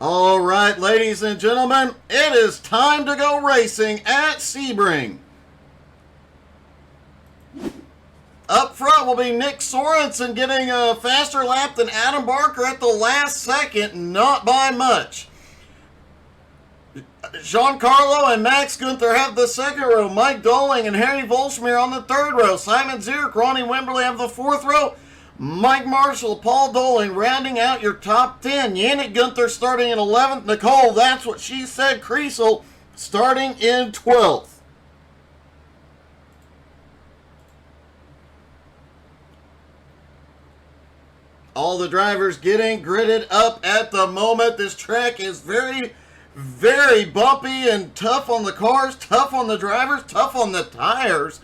All right, ladies and gentlemen, it is time to go racing at Sebring. Up front will be Nick Sorensen getting a faster lap than Adam Barker at the last second, not by much. Giancarlo and Max Gunther have the second row. Mike Doling and Harry Volschmier on the third row. Simon Zierk, Ronnie Wimberly have the fourth row. Mike Marshall, Paul Doling rounding out your top 10. Yannick Gunther starting in 11th. Nicole, that's what she said. Kriesel starting in 12th. All the drivers getting gridded up at the moment. This track is very, very bumpy and tough on the cars, tough on the drivers, tough on the tires.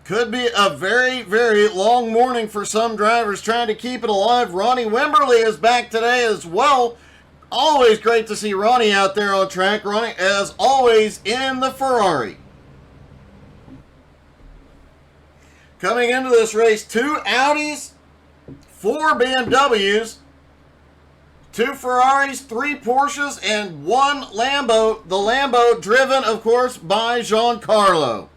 Could be a very, very long morning for some drivers trying to keep it alive. Ronnie Wimberly is back today as well. Always great to see Ronnie out there on track. Ronnie, as always, in the Ferrari. Coming into this race, 2 Audis, 4 BMWs, 2 Ferraris, 3 Porsches, and 1 Lambo. The Lambo driven, of course, by Giancarlo.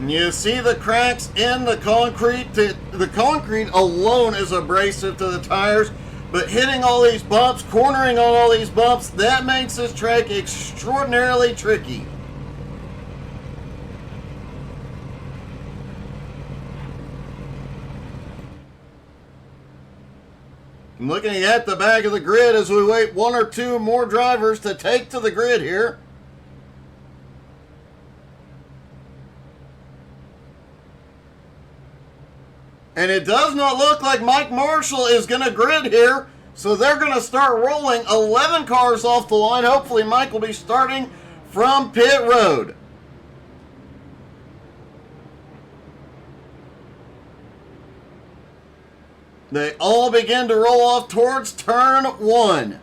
You see the cracks in the concrete. The concrete alone is abrasive to the tires, but hitting all these bumps, cornering on all these bumps, that makes this track extraordinarily tricky. I'm looking at the back of the grid as we wait 1 or 2 more drivers to take to the grid here. And it does not look like Mike Marshall is going to grid here. So they're going to start rolling 11 cars off the line. Hopefully Mike will be starting from pit road. They all begin to roll off towards turn 1.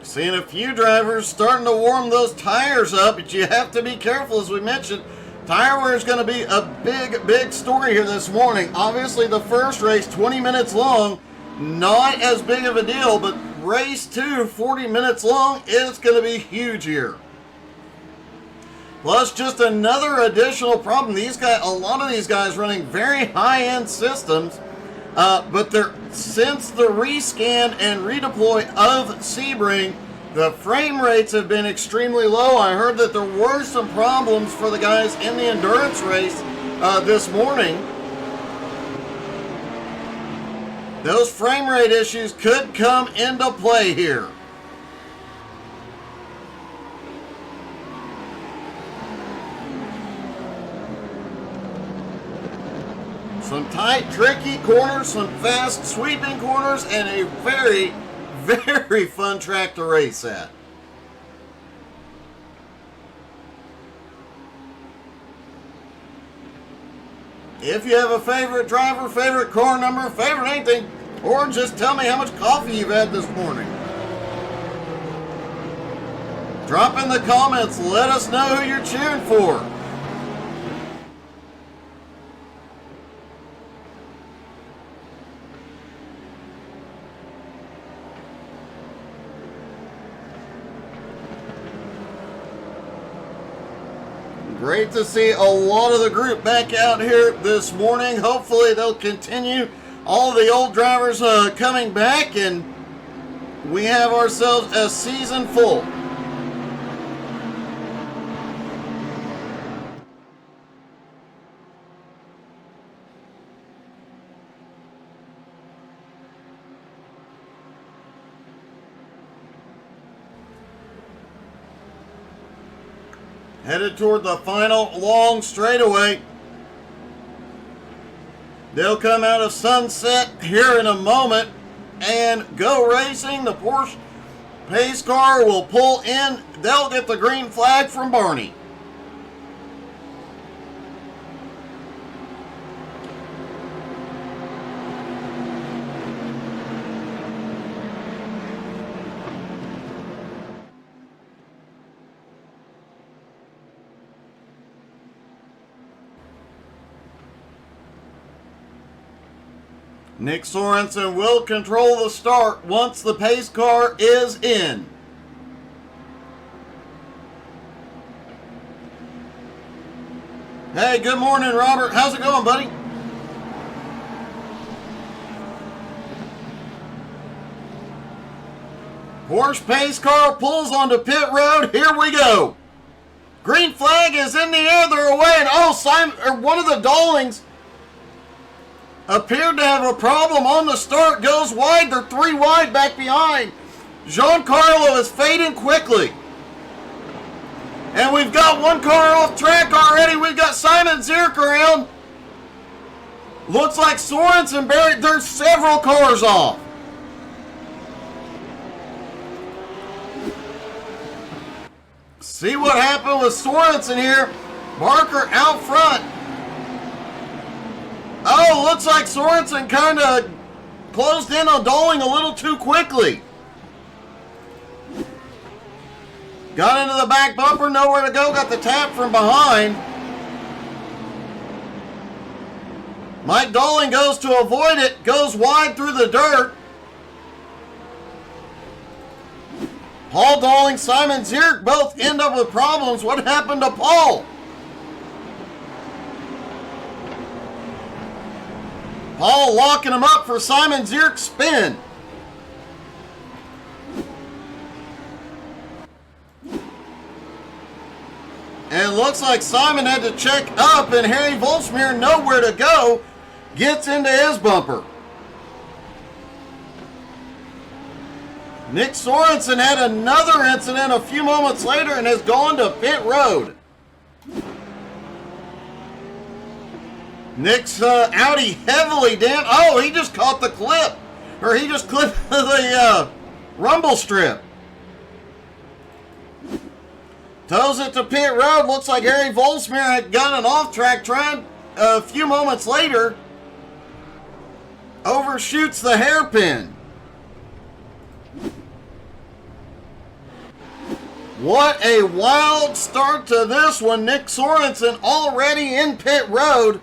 Seeing a few drivers starting to warm those tires up, but you have to be careful, as we mentioned. Tire wear is going to be a big, big story here this morning. Obviously, the first race, 20 minutes long, not as big of a deal, but race 2, 40 minutes long, is going to be huge here. Plus, just another additional problem. These guys, a lot of these guys running very high-end systems, but since the rescan and redeploy of Sebring, the frame rates have been extremely low. I heard that there were some problems for the guys in the endurance race this morning. Those frame rate issues could come into play here. Some tight, tricky corners, some fast, sweeping corners, and a very, very fun track to race at. If you have a favorite driver, favorite car number, favorite anything, or just tell me how much coffee you've had this morning. Drop in the comments, let us know who you're cheering for. Great to see a lot of the group back out here this morning. Hopefully they'll continue. All the old drivers coming back, and we have ourselves a season full. Headed toward the final long straightaway. They'll come out of Sunset here in a moment and go racing. The Porsche pace car will pull in. They'll get the green flag from Barney. Nick Sorensen will control the start once the pace car is in. Hey, good morning, Robert. How's it going, buddy? Porsche pace car pulls onto pit road. Here we go. Green flag is in the air. They're away. And one of the Dollings appeared to have a problem on the start. Goes wide. They're 3 wide back behind. Giancarlo is fading quickly. And we've got one car off track already. We've got Simon Zierk around. Looks like Sorensen buried. There's several cars off. See what happened with Sorensen here. Barker out front. Oh, looks like Sorensen kind of closed in on Dolling a little too quickly. Got into the back bumper, nowhere to go, got the tap from behind. Mike Dolling goes to avoid it, goes wide through the dirt. Paul Dolling, Simon Zierk both end up with problems. What happened to Paul? Paul locking him up for Simon Zierk's spin. And it looks like Simon had to check up, and Harry Volsmir, nowhere to go, gets into his bumper. Nick Sorensen had another incident a few moments later and has gone to pit road. Nick's Audi heavily damaged. Oh, he just caught the clip. Or he just clipped the rumble strip. Tows it to pit road. Looks like Harry Volsmir had gotten off track trying a few moments later. Overshoots the hairpin. What a wild start to this one. Nick Sorensen already in pit road.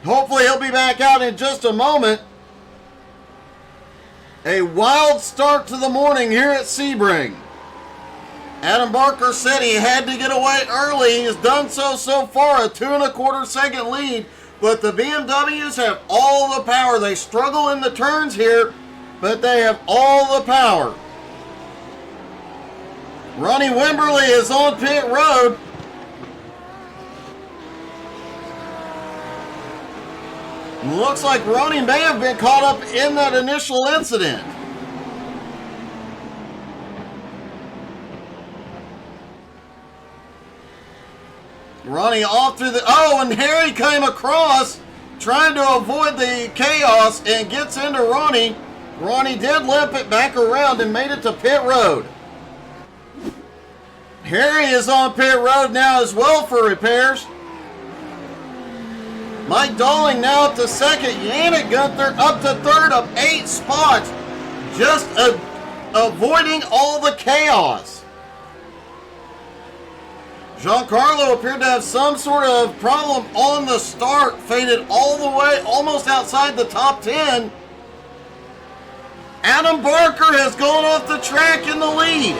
Hopefully he'll be back out in just a moment. A wild start to the morning here at Sebring. Adam Barker said he had to get away early. He has done so far, a 2 1/4 second lead. But the BMWs have all the power. They struggle in the turns here, but they have all the power. Ronnie Wimberly is on pit road. Looks like Ronnie may have been caught up in that initial incident. Ronnie off through the... Oh, and Harry came across trying to avoid the chaos and gets into Ronnie. Ronnie did limp it back around and made it to pit road. Harry is on pit road now as well for repairs. Mike Dolling now up to second. Yannick Gunther up to third of 8 spots. Just avoiding all the chaos. Giancarlo appeared to have some sort of problem on the start. Faded all the way almost outside the top 10. Adam Barker has gone off the track in the lead.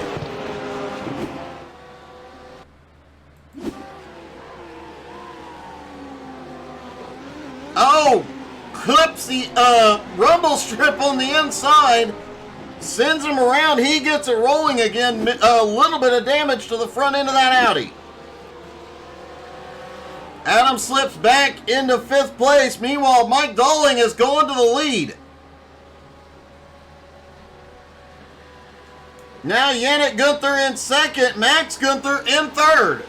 Oh, clips the rumble strip on the inside, sends him around. He gets it rolling again. A little bit of damage to the front end of that Audi. Adam slips back into 5th place. Meanwhile, Mike Dolling has gone to the lead. Now Yannick Gunther in 2nd, Max Gunther in 3rd.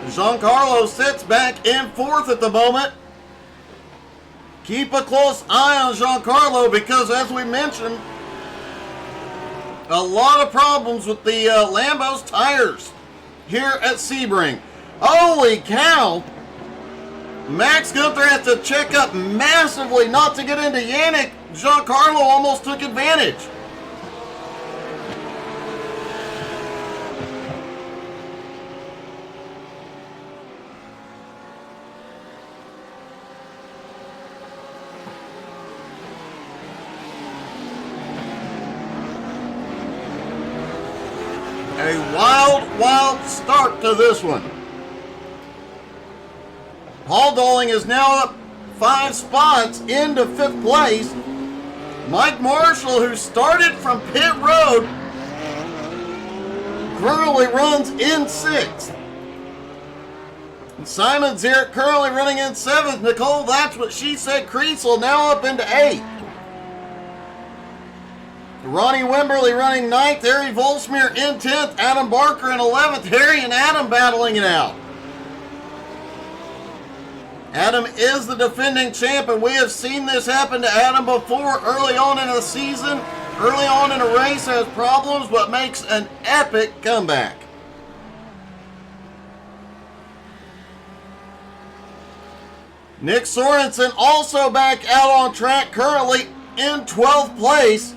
Giancarlo sits back in 4th at the moment. Keep a close eye on Giancarlo because, as we mentioned, a lot of problems with the Lambo's tires here at Sebring. Holy cow! Max Gunther has to check up massively not to get into Yannick. Giancarlo almost took advantage. wild start to this one. Paul Doling is now up 5 spots into 5th place. Mike Marshall, who started from pit road, currently runs in 6th. Simon Zierk currently running in 7th. Nicole, that's what she said. Kriesel now up into 8th. Ronnie Wimberly running 9th. Harry Volsmere in 10th. Adam Barker in 11th. Harry and Adam battling it out. Adam is the defending champ, and we have seen this happen to Adam before early on in a season. Early on in a race has problems, but makes an epic comeback. Nick Sorensen also back out on track, currently in 12th place.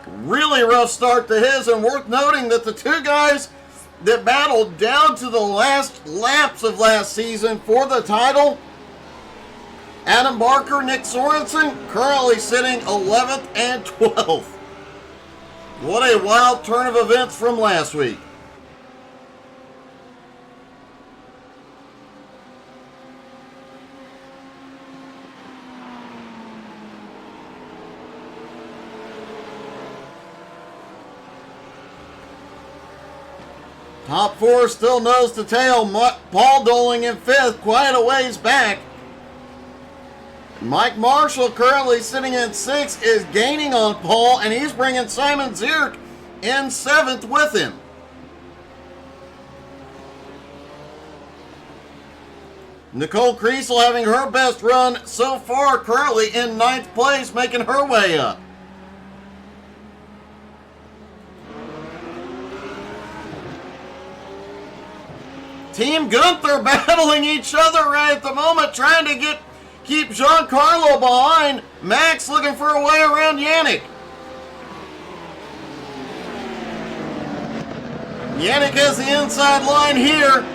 Really rough start to his, and worth noting that the 2 guys that battled down to the last laps of last season for the title, Adam Barker, Nick Sorensen, currently sitting 11th and 12th. What a wild turn of events from last week. Top 4 still nose to tail. Paul Doling in 5th, quite a ways back. Mike Marshall, currently sitting in 6th, is gaining on Paul, and he's bringing Simon Zierk in 7th with him. Nicole Kriesel having her best run so far, currently in 9th place, making her way up. Team Gunther battling each other right at the moment, trying to keep Giancarlo behind. Max looking for a way around Yannick. Yannick has the inside line here.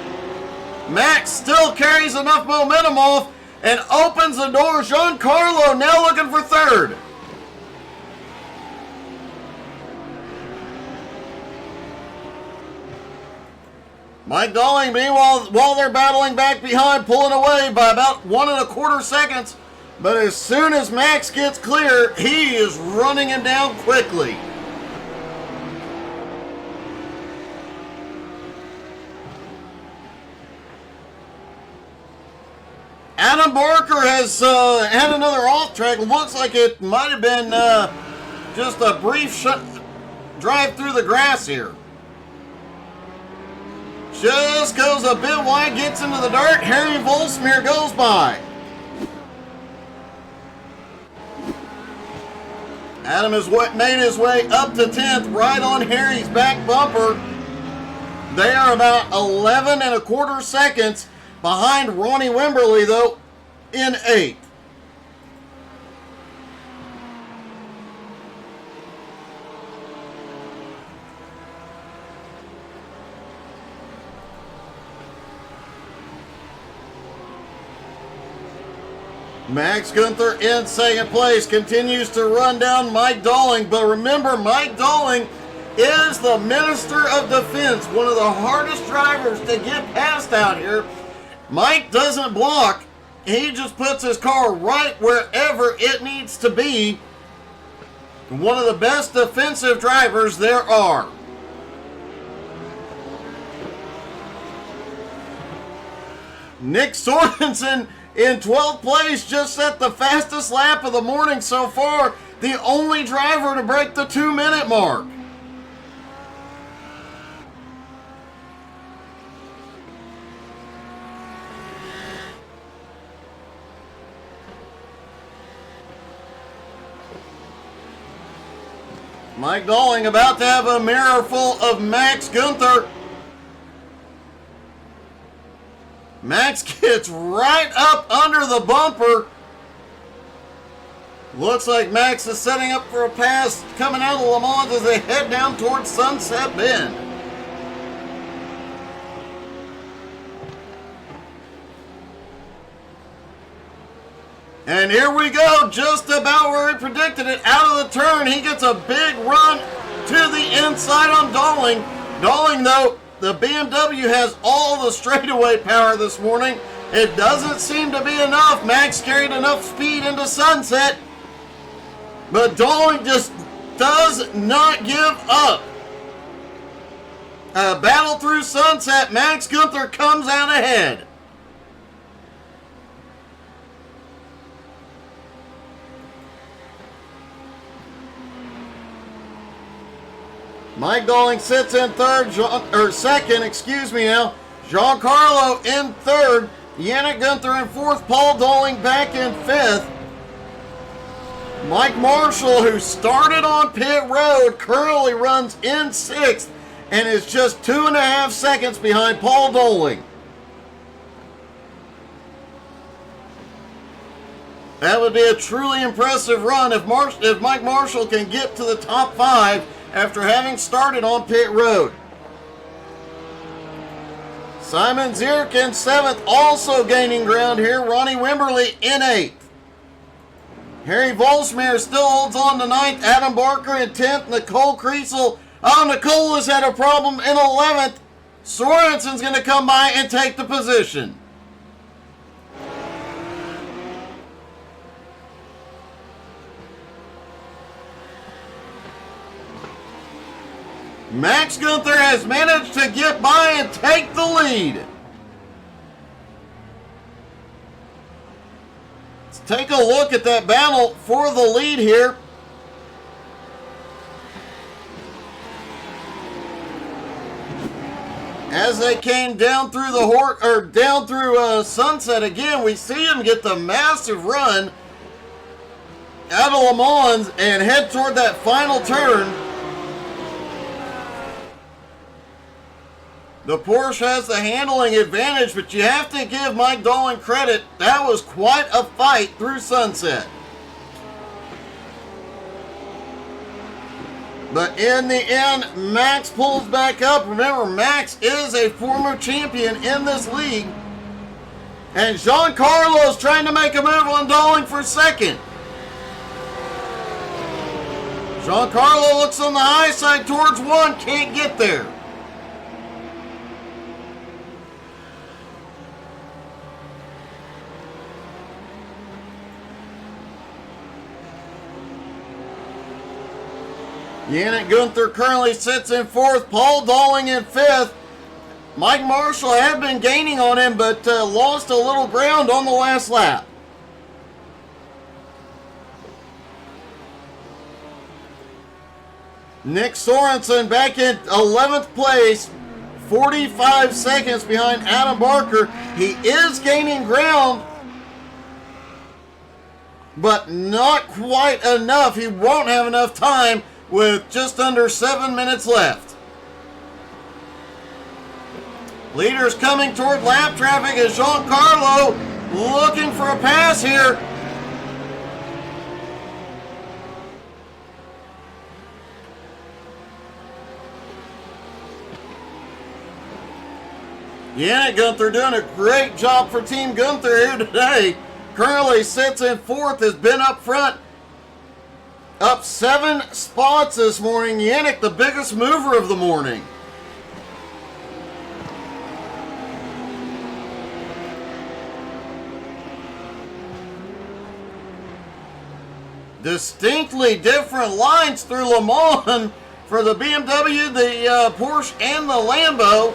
Max still carries enough momentum off and opens the door. Giancarlo now looking for 3rd. Mike Doling, meanwhile, while they're battling back behind, pulling away by about 1 1/4 seconds. But as soon as Max gets clear, he is running him down quickly. Adam Barker has had another off track. Looks like it might have been just a brief drive through the grass here. Just goes a bit wide, gets into the dirt. Harry Volsmere goes by. Adam has made his way up to 10th, right on Harry's back bumper. They are about 11 1/4 seconds behind Ronnie Wimberly, though, in 8th. Max Gunther in 2nd place, continues to run down Mike Doling, but remember, Mike Doling is the Minister of Defense, one of the hardest drivers to get past out here. Mike doesn't block, he just puts his car right wherever it needs to be. One of the best defensive drivers there are. Nick Sorensen in 12th place, just set the fastest lap of the morning so far. The only driver to break the 2-minute mark. Mike Doling about to have a mirror full of Max Gunther. Max gets right up under the bumper. Looks like Max is setting up for a pass coming out of Le Mans as they head down towards Sunset Bend. And here we go, just about where he predicted it. Out of the turn, he gets a big run to the inside on Doling. Darling, though, the BMW has all the straightaway power this morning. It doesn't seem to be enough. Max carried enough speed into Sunset, but Darling just does not give up. A battle through Sunset. Max Gunther comes out ahead. Mike Darling sits in second, excuse me now. Giancarlo in third. Yannick Gunther in fourth. Paul Darling back in fifth. Mike Marshall, who started on pit road, currently runs in sixth and is just 2.5 seconds behind Paul Darling. That would be a truly impressive run if Mike Marshall can get to the top 5 after having started on pit road. Simon Zierk in 7th, also gaining ground here. Ronnie Wimberly in 8th. Harry Volsmeyer still holds on to 9th. Adam Barker in 10th. Nicole Kriesel. Oh, Nicole has had a problem in 11th. Sorensen's going to come by and take the position. Max Gunther has managed to get by and take the lead. Let's take a look at that battle for the lead here. As they came down through Sunset again, we see him get the massive run out of Le Mans and head toward that final turn. The Porsche has the handling advantage, but you have to give Mike Darling credit. That was quite a fight through Sunset. But in the end, Max pulls back up. Remember, Max is a former champion in this league. And Giancarlo is trying to make a move on Darling for second. Giancarlo looks on the high side towards 1, can't get there. Yannick Gunther currently sits in 4th. Paul Darling in 5th. Mike Marshall had been gaining on him, but lost a little ground on the last lap. Nick Sorensen back in 11th place, 45 seconds behind Adam Barker. He is gaining ground, but not quite enough. He won't have enough time with just under 7 minutes left. Leaders coming toward lap traffic as Giancarlo looking for a pass here. Yannick Gunther doing a great job for Team Gunther here today. Currently sits in 4th, has been up front. Up 7 spots this morning. Yannick, the biggest mover of the morning. Distinctly different lines through Le Mans for the BMW, the Porsche, and the Lambo.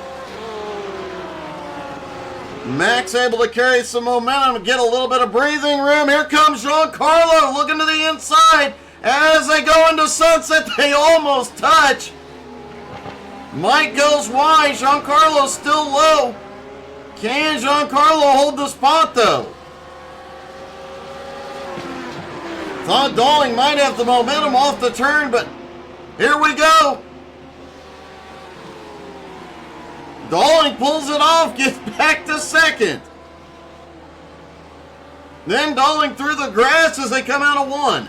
Max able to carry some momentum and get a little bit of breathing room. Here comes Giancarlo looking to the inside. As they go into Sunset, they almost touch. Mike goes wide. Giancarlo's still low. Can Giancarlo hold the spot, though? Thought Darling might have the momentum off the turn, but here we go. Darling pulls it off, gets back to second. Then Darling through the grass as they come out of 1.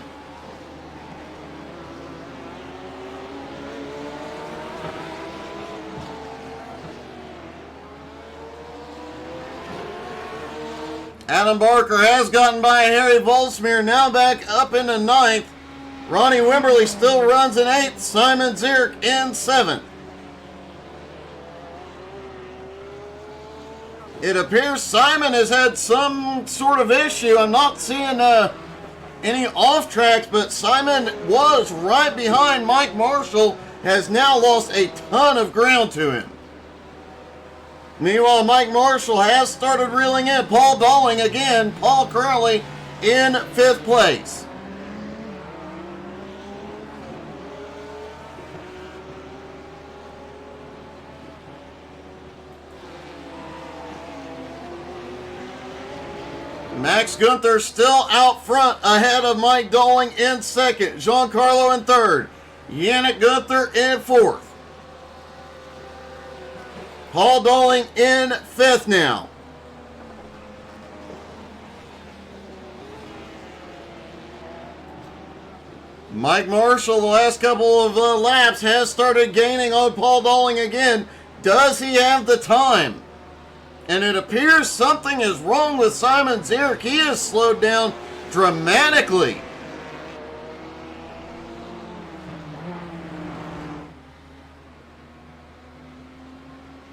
Adam Barker has gotten by Harry Volsmeyer, now back up into 9th. Ronnie Wimberly still runs in 8th. Simon Zierk in 7th. It appears Simon has had some sort of issue. I'm not seeing any off tracks, but Simon was right behind Mike Marshall, has now lost a ton of ground to him. Meanwhile, Mike Marshall has started reeling in. Paul Dalling again. Paul currently in 5th place. Max Gunther still out front ahead of Mike Dalling in 2nd. Giancarlo in 3rd. Yannick Gunther in 4th. Paul Dalling in 5th now. Mike Marshall, the last couple of laps, has started gaining on Paul Dalling again. Does he have the time? And it appears something is wrong with Simon Zierk. He has slowed down dramatically.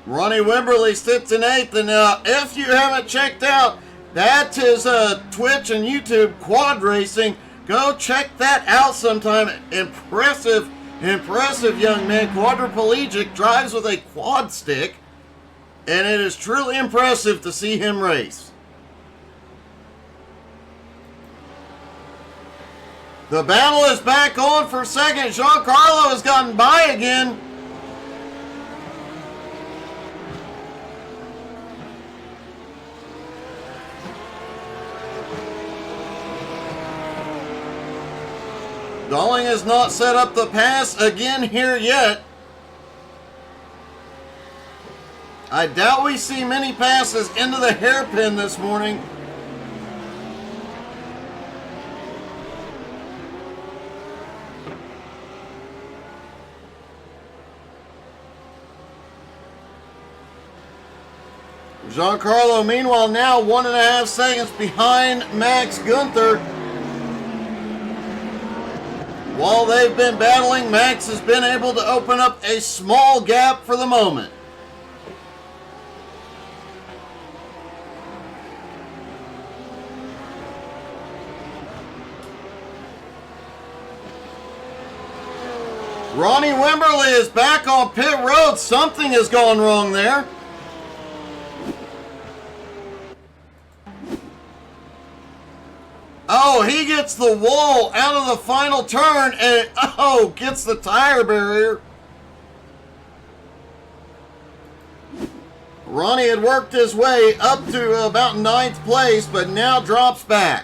Ronnie Wimberly sits in 8th. And if you haven't checked out, that is Twitch and YouTube quad racing. Go check that out sometime. Impressive young man. Quadriplegic, drives with a quad stick. And it is truly impressive to see him race. The battle is back on for 2nd. Giancarlo has gotten by again. Dalling has not set up the pass again here yet. I doubt we see many passes into the hairpin this morning. Giancarlo, meanwhile, now 1.5 seconds behind Max Gunther. While they've been battling, Max has been able to open up a small gap for the moment. Ronnie Wimberly is back on pit road. Something has gone wrong there. Oh, he gets the wall out of the final turn and gets the tire barrier. Ronnie had worked his way up to about 9th place, but now drops back.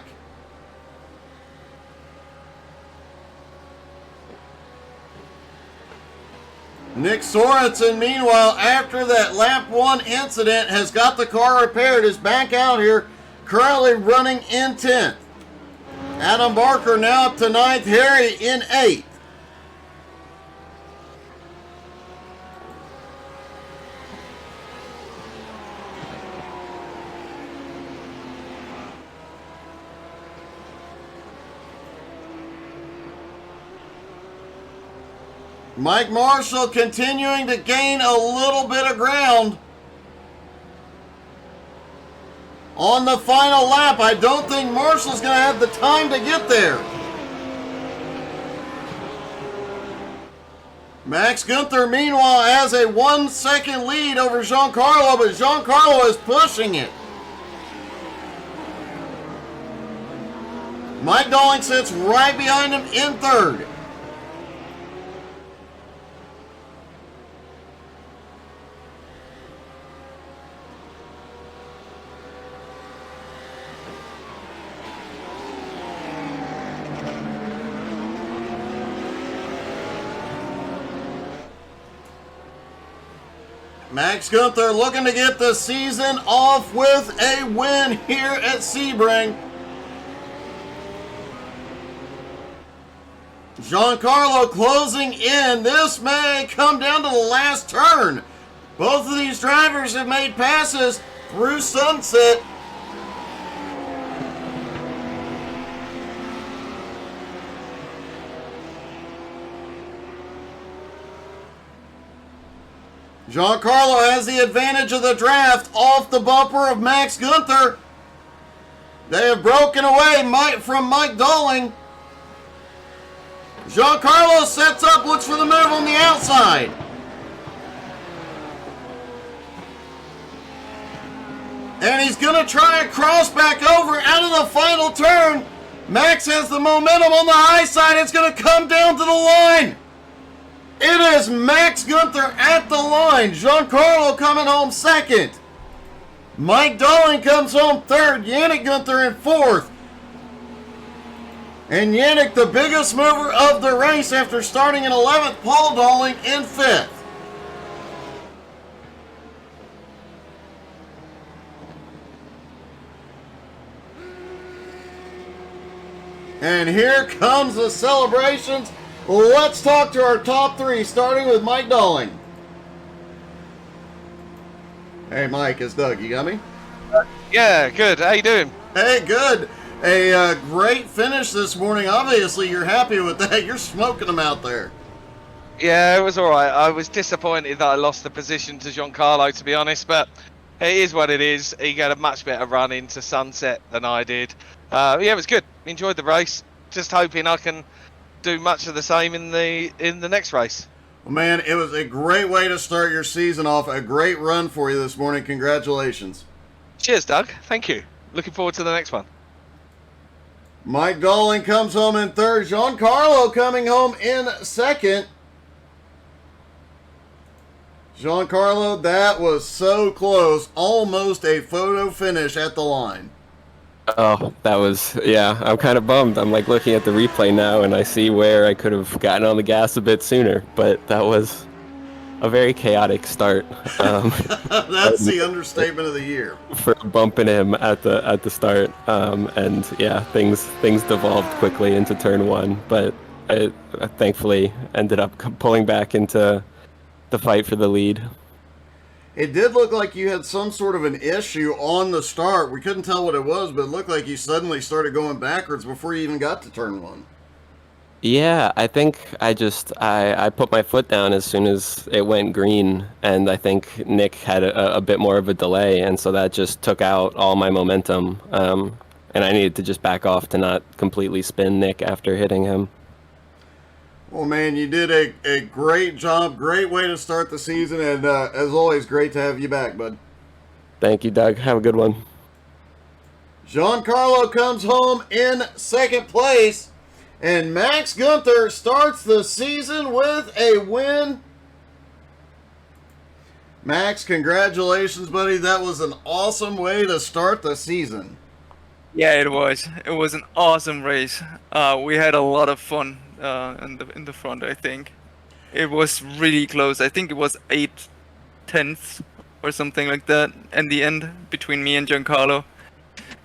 Nick Sorensen, meanwhile, after that lap 1 incident, has got the car repaired, is back out here, currently running in 10th. Adam Barker now up to 9th, Harry in 8th. Mike Marshall continuing to gain a little bit of ground. On the final lap, I don't think Marshall's going to have the time to get there. Max Gunther, meanwhile, has a 1 second lead over Giancarlo, but Giancarlo is pushing it. Mike Dalling sits right behind him in 3rd. Max Gunther looking to get the season off with a win here at Sebring. Giancarlo closing in. This may come down to the last turn. Both of these drivers have made passes through Sunset. Giancarlo has the advantage of the draft off the bumper of Max Gunther. They have broken away from Mike Dowling. Giancarlo sets up, looks for the move on the outside. And he's going to try a cross back over out of the final turn. Max has the momentum on the high side. It's going to come down to the line. It is Max Gunther at the line. Giancarlo coming home second. Mike Dowling comes home third. Yannick Gunther in fourth. And Yannick, the biggest mover of the race after starting in 11th. Paul Dowling in fifth. And here comes the celebrations. Let's talk to our top three, starting with Mike Dowling. Hey, Mike, it's Doug. You got me? Yeah, good. How you doing? Hey, good. A great finish this morning. Obviously, you're happy with that. You're smoking them out there. Yeah, it was all right. I was disappointed that I lost the position to Giancarlo, to be honest, but it is what it is. He got a much better run into Sunset than I did. Yeah, it was good. Enjoyed the race. Just hoping I can do much of the same in the next race. Well, man, it was a great way to start your season off. A great run for you this morning. Congratulations. Cheers, Doug. Thank you. Looking forward to the next one. Mike Dowling comes home in third. Giancarlo coming home in second. Giancarlo, that was so close. Almost a photo finish at the line. Oh, that was, yeah, I'm kind of bummed. I'm like looking at the replay now and I see where I could have gotten on the gas a bit sooner, but that was a very chaotic start. That's the understatement of the year. For bumping him at the start. And yeah, things devolved quickly into turn one, but I thankfully ended up pulling back into the fight for the lead. It did look like you had some sort of an issue on the start. We couldn't tell what it was, but it looked like you suddenly started going backwards before you even got to turn one. Yeah, I think I put my foot down as soon as it went green, and I think Nick had a bit more of a delay, and so that just took out all my momentum, and I needed to just back off to not completely spin Nick after hitting him. Well, man, you did a great job. Great way to start the season, and as always, great to have you back, bud. Thank you, Doug. Have a good one. Giancarlo comes home in second place, and Max Gunther starts the season with a win. Max, congratulations, buddy. That was an awesome way to start the season. Yeah, it was. It was an awesome race. We had a lot of fun in the front. I think it was really close. I think it was 8/10 or something like that. In the end, between me and Giancarlo,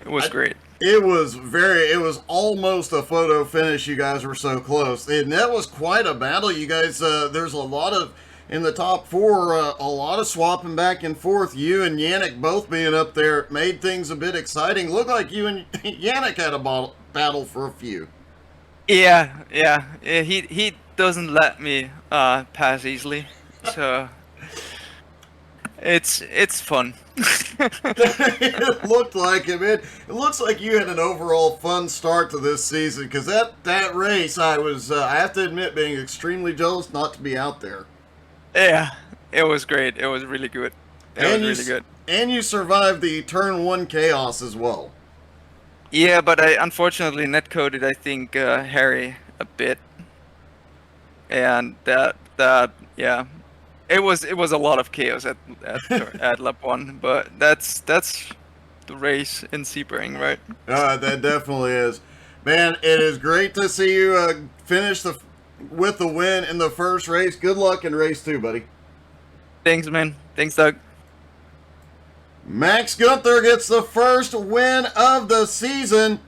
it was great. It was almost a photo finish. You guys were so close, and that was quite a battle. You guys, there's a lot of in the top four, a lot of swapping back and forth. You and Yannick both being up there made things a bit exciting. Looked like you and Yannick had a battle for a few. Yeah. He doesn't let me pass easily, so it's fun. It looked like it, man. It looks like you had an overall fun start to this season, because that race, I have to admit, being extremely jealous not to be out there. Yeah, it was great. It was really good. It was really good. And you survived the turn one chaos as well. Yeah, but I unfortunately netcoded, I think, Harry a bit, and that yeah, it was a lot of chaos at lap one, but that's the race in Sebring, right? That definitely is, man. It is great to see you finish with the win in the first race. Good luck in race two, buddy. Thanks, man. Thanks, Doug. Max Gunther gets the first win of the season.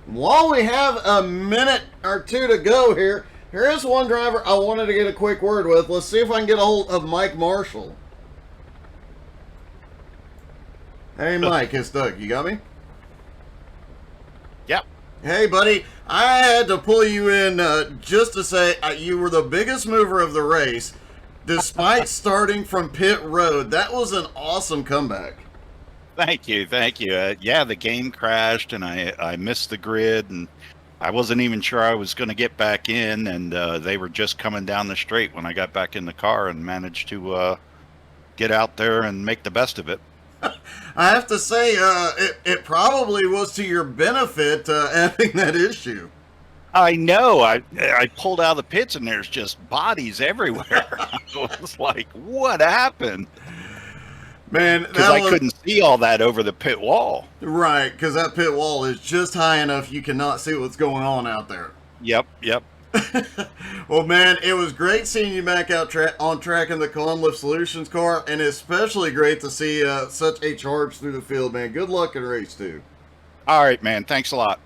While we have a minute or two to go here is one driver I wanted to get a quick word with. Let's see if I can get a hold of Mike Marshall. Hey, Mike, it's Doug. You got me? Yep. Hey, buddy, I had to pull you in just to say you were the biggest mover of the race, despite starting from pit road. That was an awesome comeback. Thank you, thank you. Yeah, the game crashed, and I missed the grid, and I wasn't even sure I was going to get back in, and they were just coming down the straight when I got back in the car and managed to get out there and make the best of it. I have to say, it probably was to your benefit having that issue. I know. I pulled out of the pits, and there's just bodies everywhere. I was like, what happened? Man, because I couldn't see all that over the pit wall. Right, because that pit wall is just high enough you cannot see what's going on out there. Yep. Well, man, it was great seeing you back out on track in the Conlift Solutions car, and especially great to see such a charge through the field, man. Good luck in race 2. All right, man. Thanks a lot.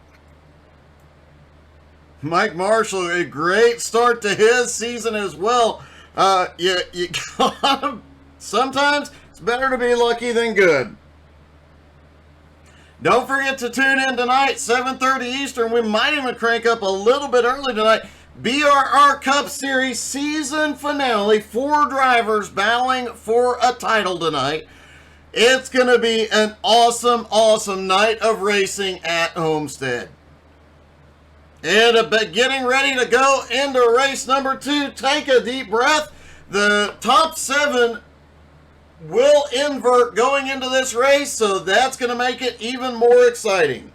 Mike Marshall, a great start to his season as well. You got sometimes it's better to be lucky than good. Don't forget to tune in tonight, 7:30 Eastern. We might even crank up a little bit early tonight. BRR Cup Series season finale. 4 drivers battling for a title tonight. It's going to be an awesome, awesome night of racing at Homestead. And getting ready to go into race number 2. Take a deep breath. The top 7 will invert going into this race, so that's going to make it even more exciting.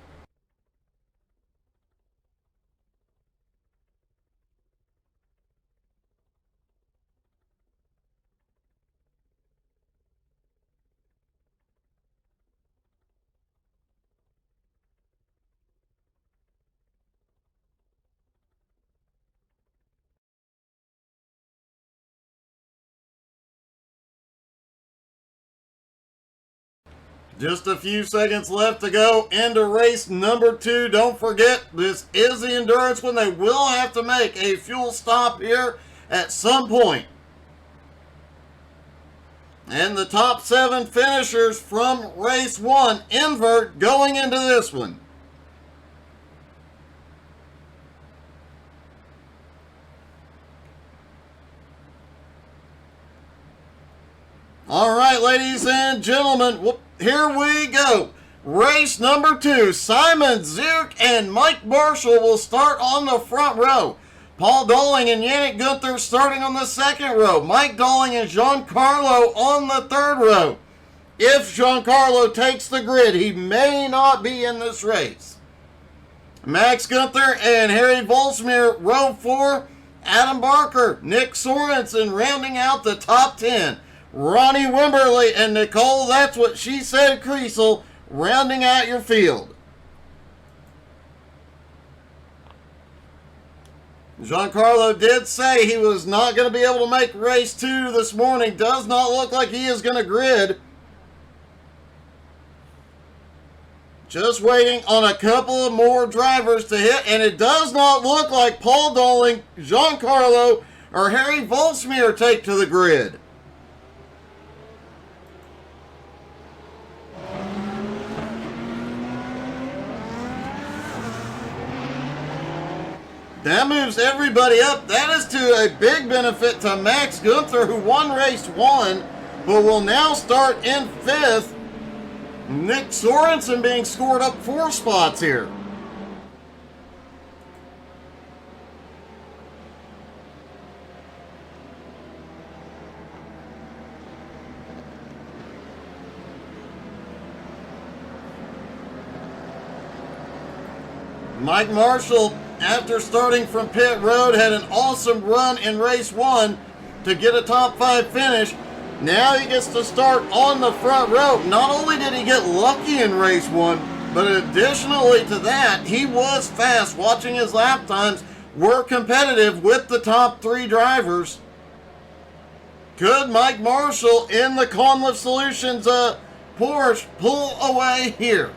Just a few seconds left to go into race number 2. Don't forget, this is the endurance when they will have to make a fuel stop here at some point. And the top 7 finishers from race 1 invert going into this one. All right, ladies and gentlemen, here we go. Race number 2. Simon Zierk and Mike Marshall will start on the front row. Paul Dolling and Yannick Gunther starting on the second row. Mike Dolling and Giancarlo on the third row. If Giancarlo takes the grid, he may not be in this race. Max Gunther and Harry Volsmir, row 4. Adam Barker, Nick Sorensen rounding out the top 10. Ronnie Wimberly and Nicole, that's what she said, Creasel, rounding out your field. Giancarlo did say he was not going to be able to make race 2 this morning. Does not look like he is going to grid. Just waiting on a couple of more drivers to hit, and it does not look like Paul Dolling, Giancarlo, or Harry Volsmir take to the grid. That moves everybody up. That is to a big benefit to Max Gunther, who won race 1, but will now start in 5th. Nick Sorensen being scored up 4 spots here. Mike Marshall, after starting from pit road, had an awesome run in race 1 to get a top 5 finish. Now he gets to start on the front row. Not only did he get lucky in race 1, but additionally to that, he was fast. Watching his lap times were competitive with the top 3 drivers. Could Mike Marshall in the Conlift Solutions Porsche pull away here?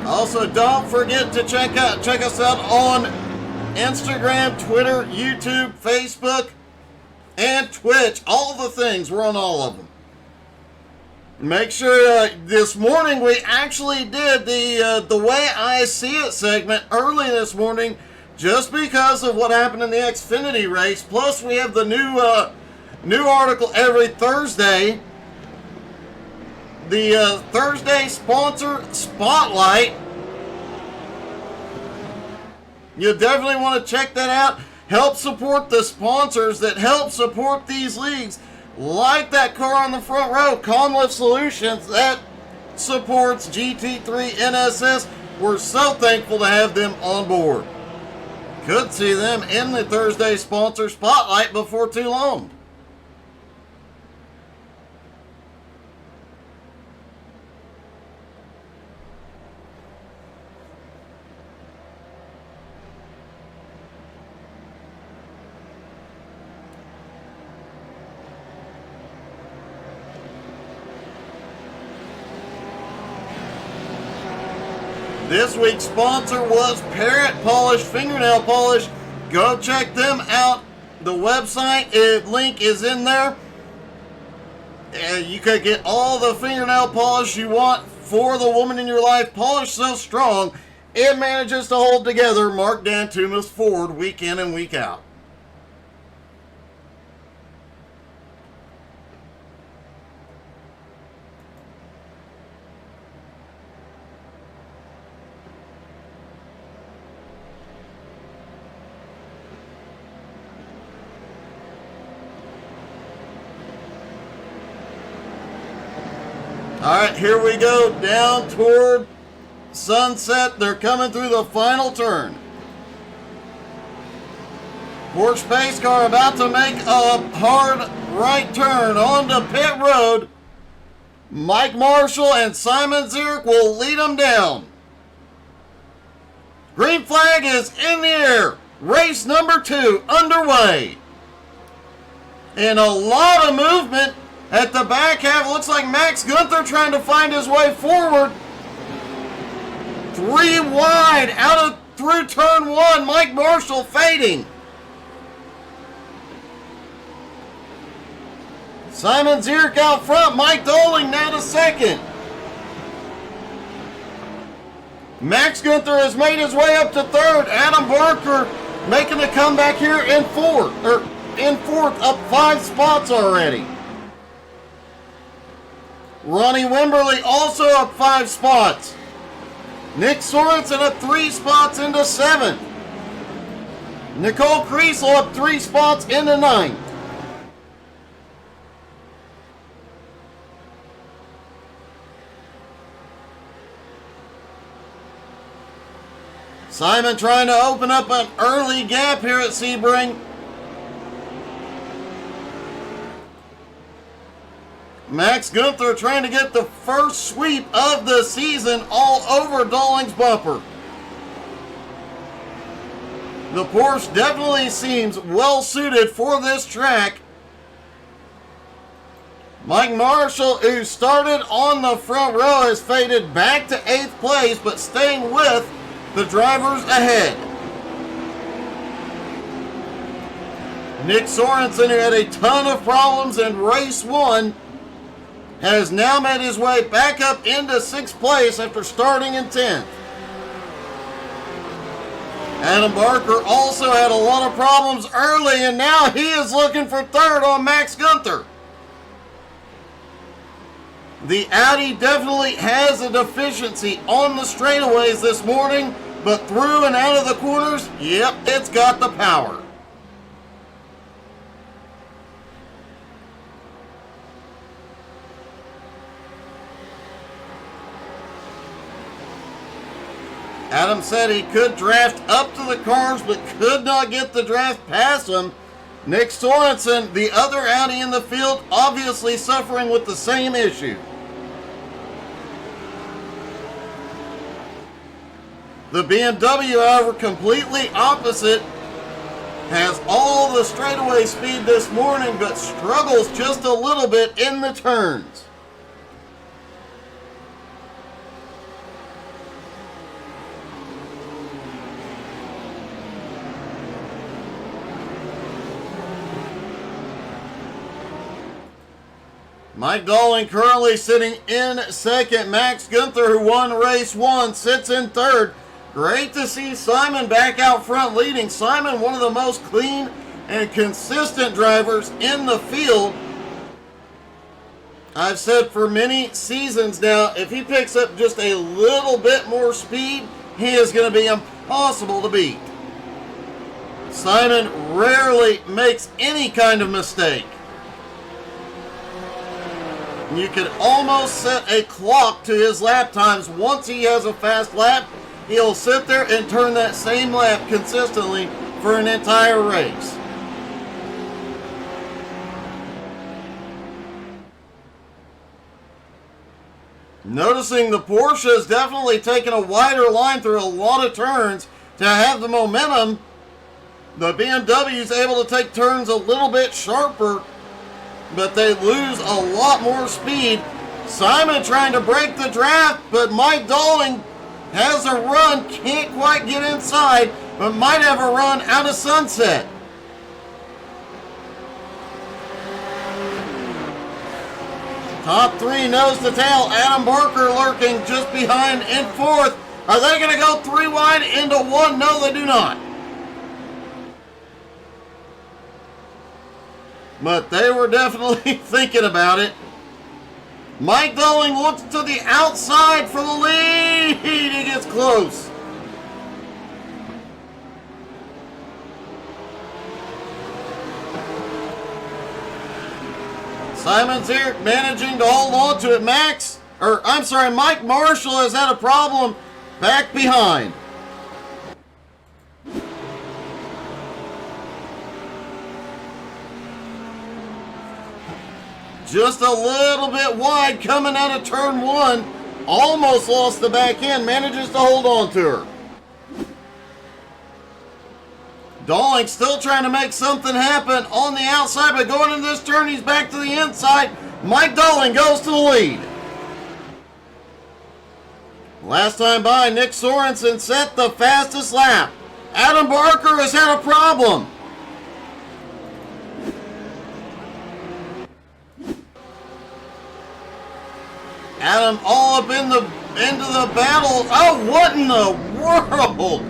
Also, don't forget to check us out on Instagram, Twitter, YouTube, Facebook. and Twitch. All the things. We're on all of them. Make sure this morning we actually did the way I see it segment early this morning, just because of what happened in the Xfinity race. Plus, we have the new article every Thursday. The Thursday sponsor spotlight. You definitely want to check that out. Help support the sponsors that help support these leagues. Like that car on the front row, Conlift Solutions, that supports GT3 NSS. We're so thankful to have them on board. Could see them in the Thursday sponsor spotlight before too long. This week's sponsor was Parrot Polish Fingernail Polish. Go check them out. The website link is in there. You could get all the fingernail polish you want for the woman in your life. Polish so strong, it manages to hold together Mark Dantuma's Ford week in and week out. All right, here we go down toward Sunset. They're coming through the final turn. Porsche pace car about to make a hard right turn onto pit road. Mike Marshall and Simon Zierk will lead them down. Green flag is in the air. Race number 2 underway. And a lot of movement at the back half. Looks like Max Gunther trying to find his way forward. 3 wide out through turn 1. Mike Marshall fading. Simon Zierk out front. Mike Doling now to second. Max Gunther has made his way up to third. Adam Barker making a comeback here in fourth, up 5 spots already. Ronnie Wimberly also up 5 spots. Nick Sorensen up 3 spots into 7th. Nicole Kriesel up 3 spots into 9th. Simon trying to open up an early gap here at Sebring. Max Gunther trying to get the first sweep of the season all over Doling's bumper. The Porsche definitely seems well suited for this track. Mike Marshall, who started on the front row, has faded back to 8th place, but staying with the drivers ahead. Nick Sorensen, who had a ton of problems in race 1, has now made his way back up into 6th place after starting in 10th. Adam Barker also had a lot of problems early, and now he is looking for 3rd on Max Gunther. The Audi definitely has a deficiency on the straightaways this morning, but through and out of the corners, yep, it's got the power. Adam said he could draft up to the cars, but could not get the draft past them. Nick Sorensen, the other Audi in the field, obviously suffering with the same issue. The BMW, however, completely opposite, has all the straightaway speed this morning, but struggles just a little bit in the turns. Mike Dolling currently sitting in second. Max Gunther, who won race 1, sits in third. Great to see Simon back out front leading. Simon, one of the most clean and consistent drivers in the field. I've said for many seasons now, if he picks up just a little bit more speed, he is going to be impossible to beat. Simon rarely makes any kind of mistake. You can almost set a clock to his lap times. Once he has a fast lap, he'll sit there and turn that same lap consistently for an entire race. Noticing the Porsche has definitely taken a wider line through a lot of turns to have the momentum. The BMW is able to take turns a little bit sharper, but they lose a lot more speed. Simon trying to break the draft, but Mike Dolling has a run, can't quite get inside, but might have a run out of Sunset. Top 3 nose to tail. Adam Barker lurking just behind in 4th. Are they going to go 3 wide into 1? No, they do not. But they were definitely thinking about it. Mike Dolling looks to the outside for the lead. He gets close. Simon's here managing to hold on to it. Mike Marshall has had a problem back behind. Just a little bit wide coming out of turn 1. Almost lost the back end. Manages to hold on to her. Dolling still trying to make something happen on the outside, but going into this turn, he's back to the inside. Mike Dolling goes to the lead. Last time by, Nick Sorensen set the fastest lap. Adam Barker has had a problem. Adam all up into the battle. Oh, what in the world?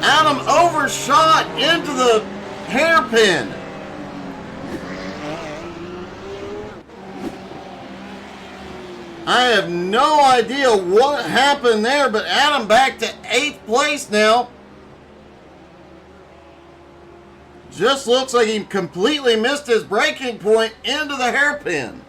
Adam overshot into the hairpin. I have no idea what happened there, but Adam back to 8th place now. Just looks like he completely missed his braking point into the hairpin.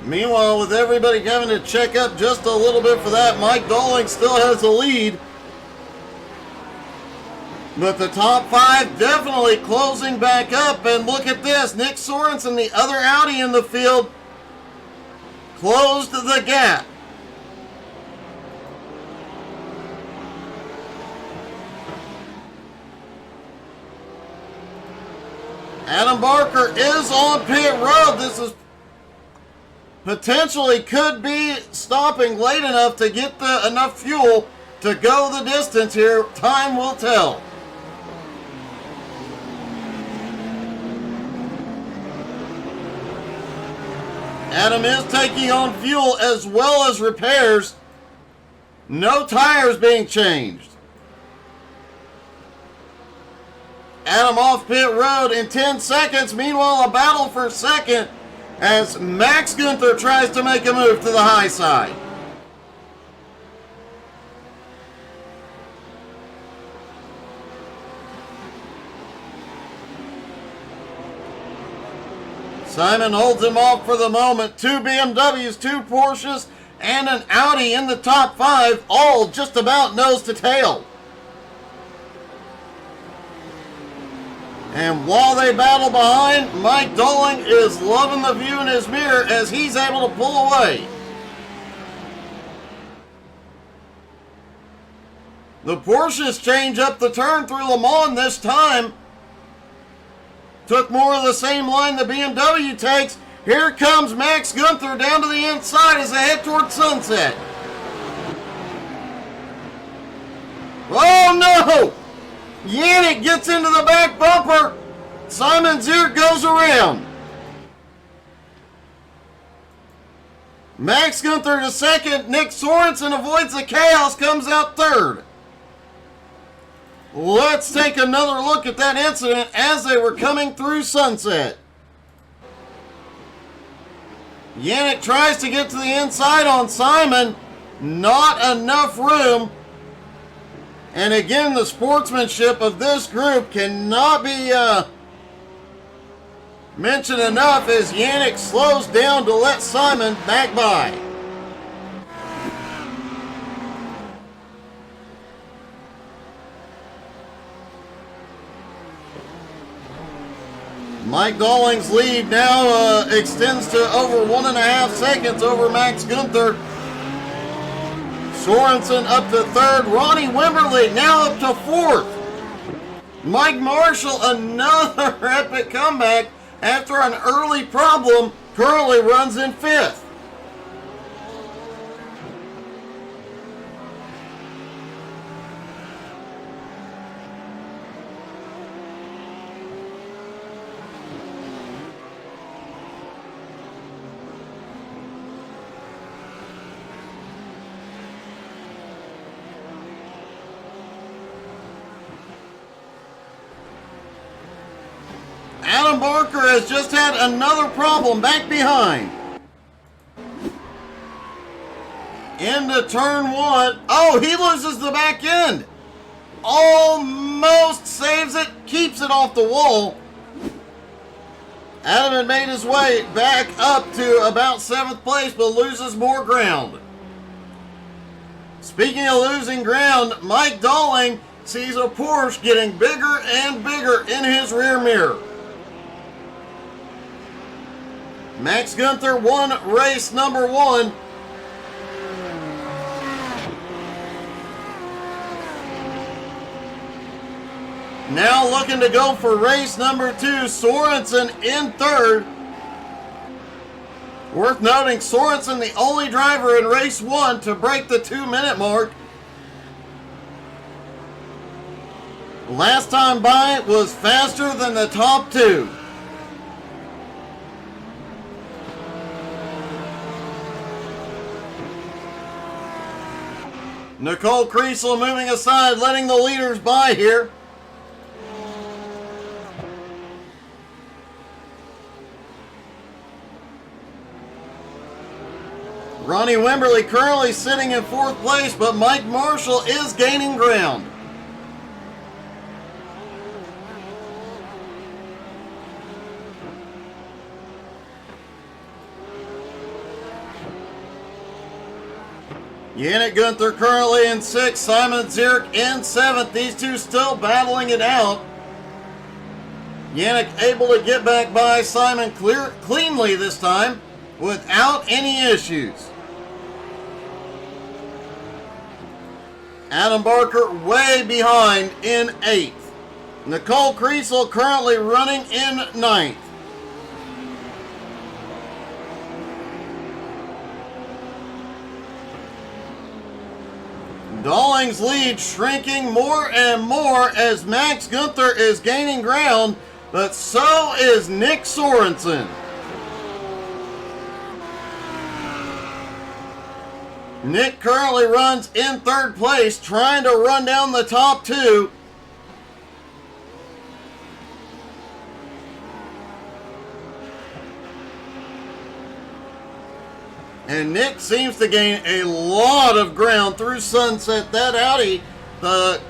Meanwhile, with everybody having to check up just a little bit for that, Mike Dolling still has the lead. But the top 5 definitely closing back up. And look at this. Nick Sorensen, the other Audi in the field, closed the gap. Adam Barker is on pit road. This is potentially could be stopping late enough to get enough fuel to go the distance here. Time will tell. Adam is taking on fuel as well as repairs. No tires being changed. Adam off pit road in 10 seconds. Meanwhile, a battle for second as Max Gunther tries to make a move to the high side. Simon holds him off for the moment. 2 BMWs, 2 Porsches, and an Audi in the top 5, all just about nose to tail. And while they battle behind, Mike Dolling is loving the view in his mirror as he's able to pull away. The Porsches change up the turn through Le Mans this time. took more of the same line the BMW takes. Here comes Max Gunther down to the inside as they head towards Sunset. Oh no! Yannick gets into the back bumper. Simon Zierk goes around. Max Gunther to second. Nick Sorensen avoids the chaos, comes out third. Let's take another look at that incident as they were coming through Sunset. Yannick tries to get to the inside on Simon. Not enough room. And again, the sportsmanship of this group cannot be mentioned enough as Yannick slows down to let Simon back by. Mike Dalling's lead now extends to over 1.5 seconds over Max Gunther. Sorensen up to third. Ronnie Wimberly now up to fourth. Mike Marshall, another epic comeback after an early problem, currently runs in fifth. Adam Barker has just had another problem back behind. Into turn one. Oh, he loses the back end. Almost saves it, keeps it off the wall. Adam had made his way back up to about 7th place, but loses more ground. Speaking of losing ground, Mike Dalling sees a Porsche getting bigger and bigger in his rear mirror. Max Gunther won race number 1. Now looking to go for race number 2, Sorensen in third. Worth noting, Sorensen the only driver in race 1 to break the 2-minute mark. Last time by was faster than the top 2. Nicole Kriesel moving aside, letting the leaders by here. Ronnie Wimberly currently sitting in 4th place, but Mike Marshall is gaining ground. Yannick Gunther currently in 6th, Simon Zierk in 7th. These two still battling it out. Yannick able to get back by Simon cleanly this time without any issues. Adam Barker way behind in 8th. Nicole Kriesel currently running in 9th. Dalling's lead shrinking more and more as Max Gunther is gaining ground, but so is Nick Sorensen. Nick currently runs in 3rd place, trying to run down the top 2. And Nick seems to gain a lot of ground through Sunset. That Audi, the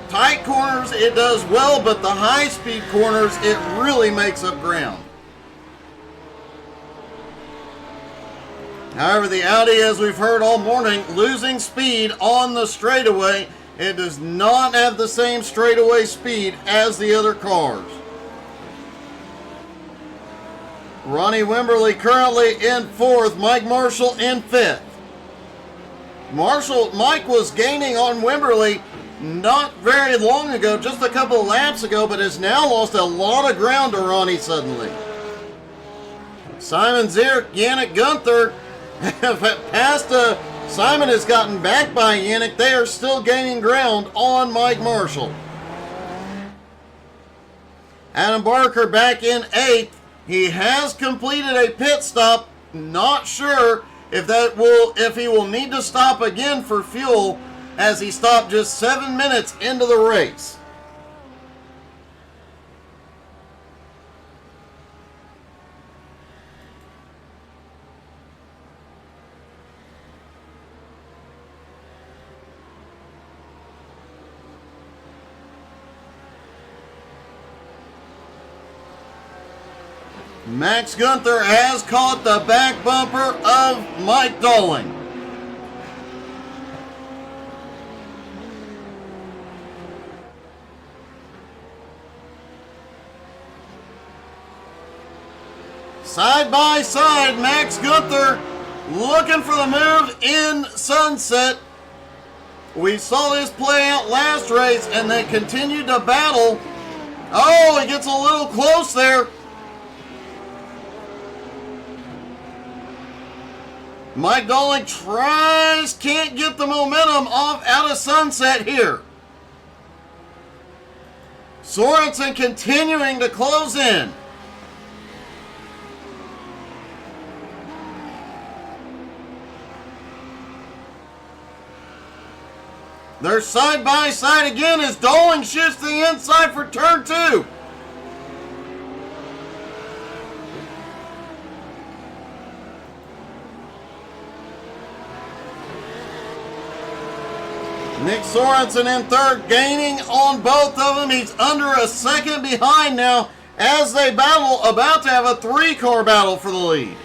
tight corners, it does well, but the high-speed corners, it really makes up ground. However, the Audi, as we've heard all morning, losing speed on the straightaway. It does not have the same straightaway speed as the other cars. Ronnie Wimberly currently in 4th, Mike Marshall in 5th. Mike was gaining on Wimberly not very long ago, just a couple of laps ago, but has now lost a lot of ground to Ronnie suddenly. Simon Zierk, Yannick Gunther have passed. Simon has gotten back by Yannick. They are still gaining ground on Mike Marshall. Adam Barker back in 8th. He has completed a pit stop. Not sure if he will need to stop again for fuel, as he stopped just 7 minutes into the race. Max Gunther has caught the back bumper of Mike Dolling. Side by side, Max Gunther looking for the move in Sunset. We saw this play out last race, and they continued to battle. Oh, he gets a little close there. Mike Dolling tries, can't get the momentum out of Sunset here. Sorensen continuing to close in. They're side by side again as Dolling shoots the inside for turn 2. Nick Sorensen in 3rd, gaining on both of them. He's under a second behind now as they battle, about to have a 3-car battle for the lead.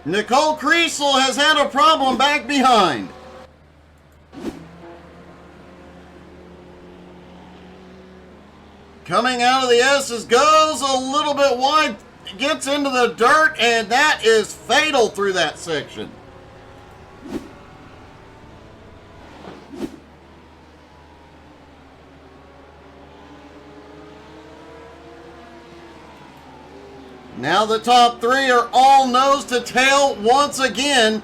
Nicole Kriesel has had a problem back behind. Coming out of the S's, goes a little bit wide, gets into the dirt, and that is fatal through that section. Now the top 3 are all nose to tail once again.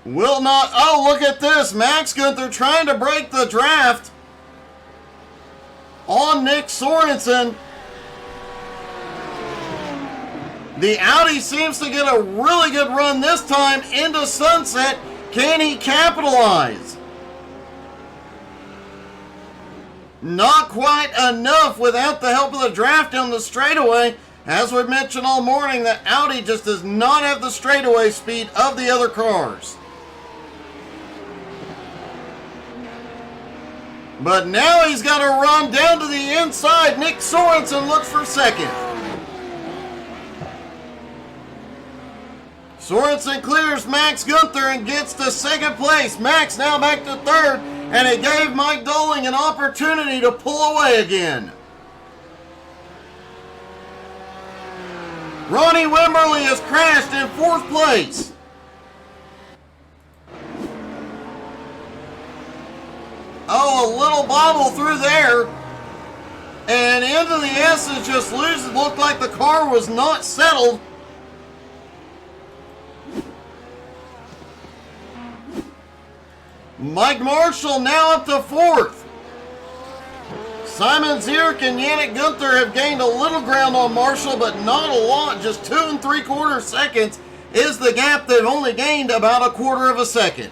Will not, oh, look at this. Max Gunther trying to break the draft on Nick Sorensen. The Audi seems to get a really good run this time into Sunset. Can he capitalize? Not quite enough without the help of the draft down the straightaway. As we've mentioned all morning, that Audi just does not have the straightaway speed of the other cars. But now he's got to run down to the inside. Nick Sorensen looks for 2nd. Sorensen clears Max Gunther and gets to 2nd place. Max now back to 3rd, and it gave Mike Dolling an opportunity to pull away again. Ronnie Wimberly has crashed in 4th place. Oh, a little bobble through there. And into the S's, just loses. Looked like the car was not settled. Mike Marshall now up to 4th. Simon Zierk and Yannick Gunther have gained a little ground on Marshall, but not a lot. Just 2 3/4 seconds is the gap. They've only gained about 1/4 of a second.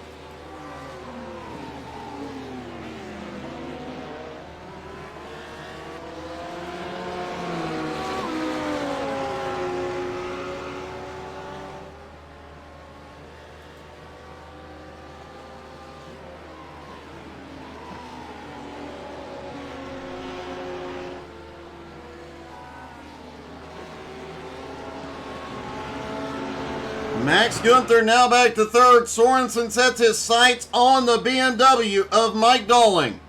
Max Gunther now back to third. Sorensen sets his sights on the BMW of Mike Dolling.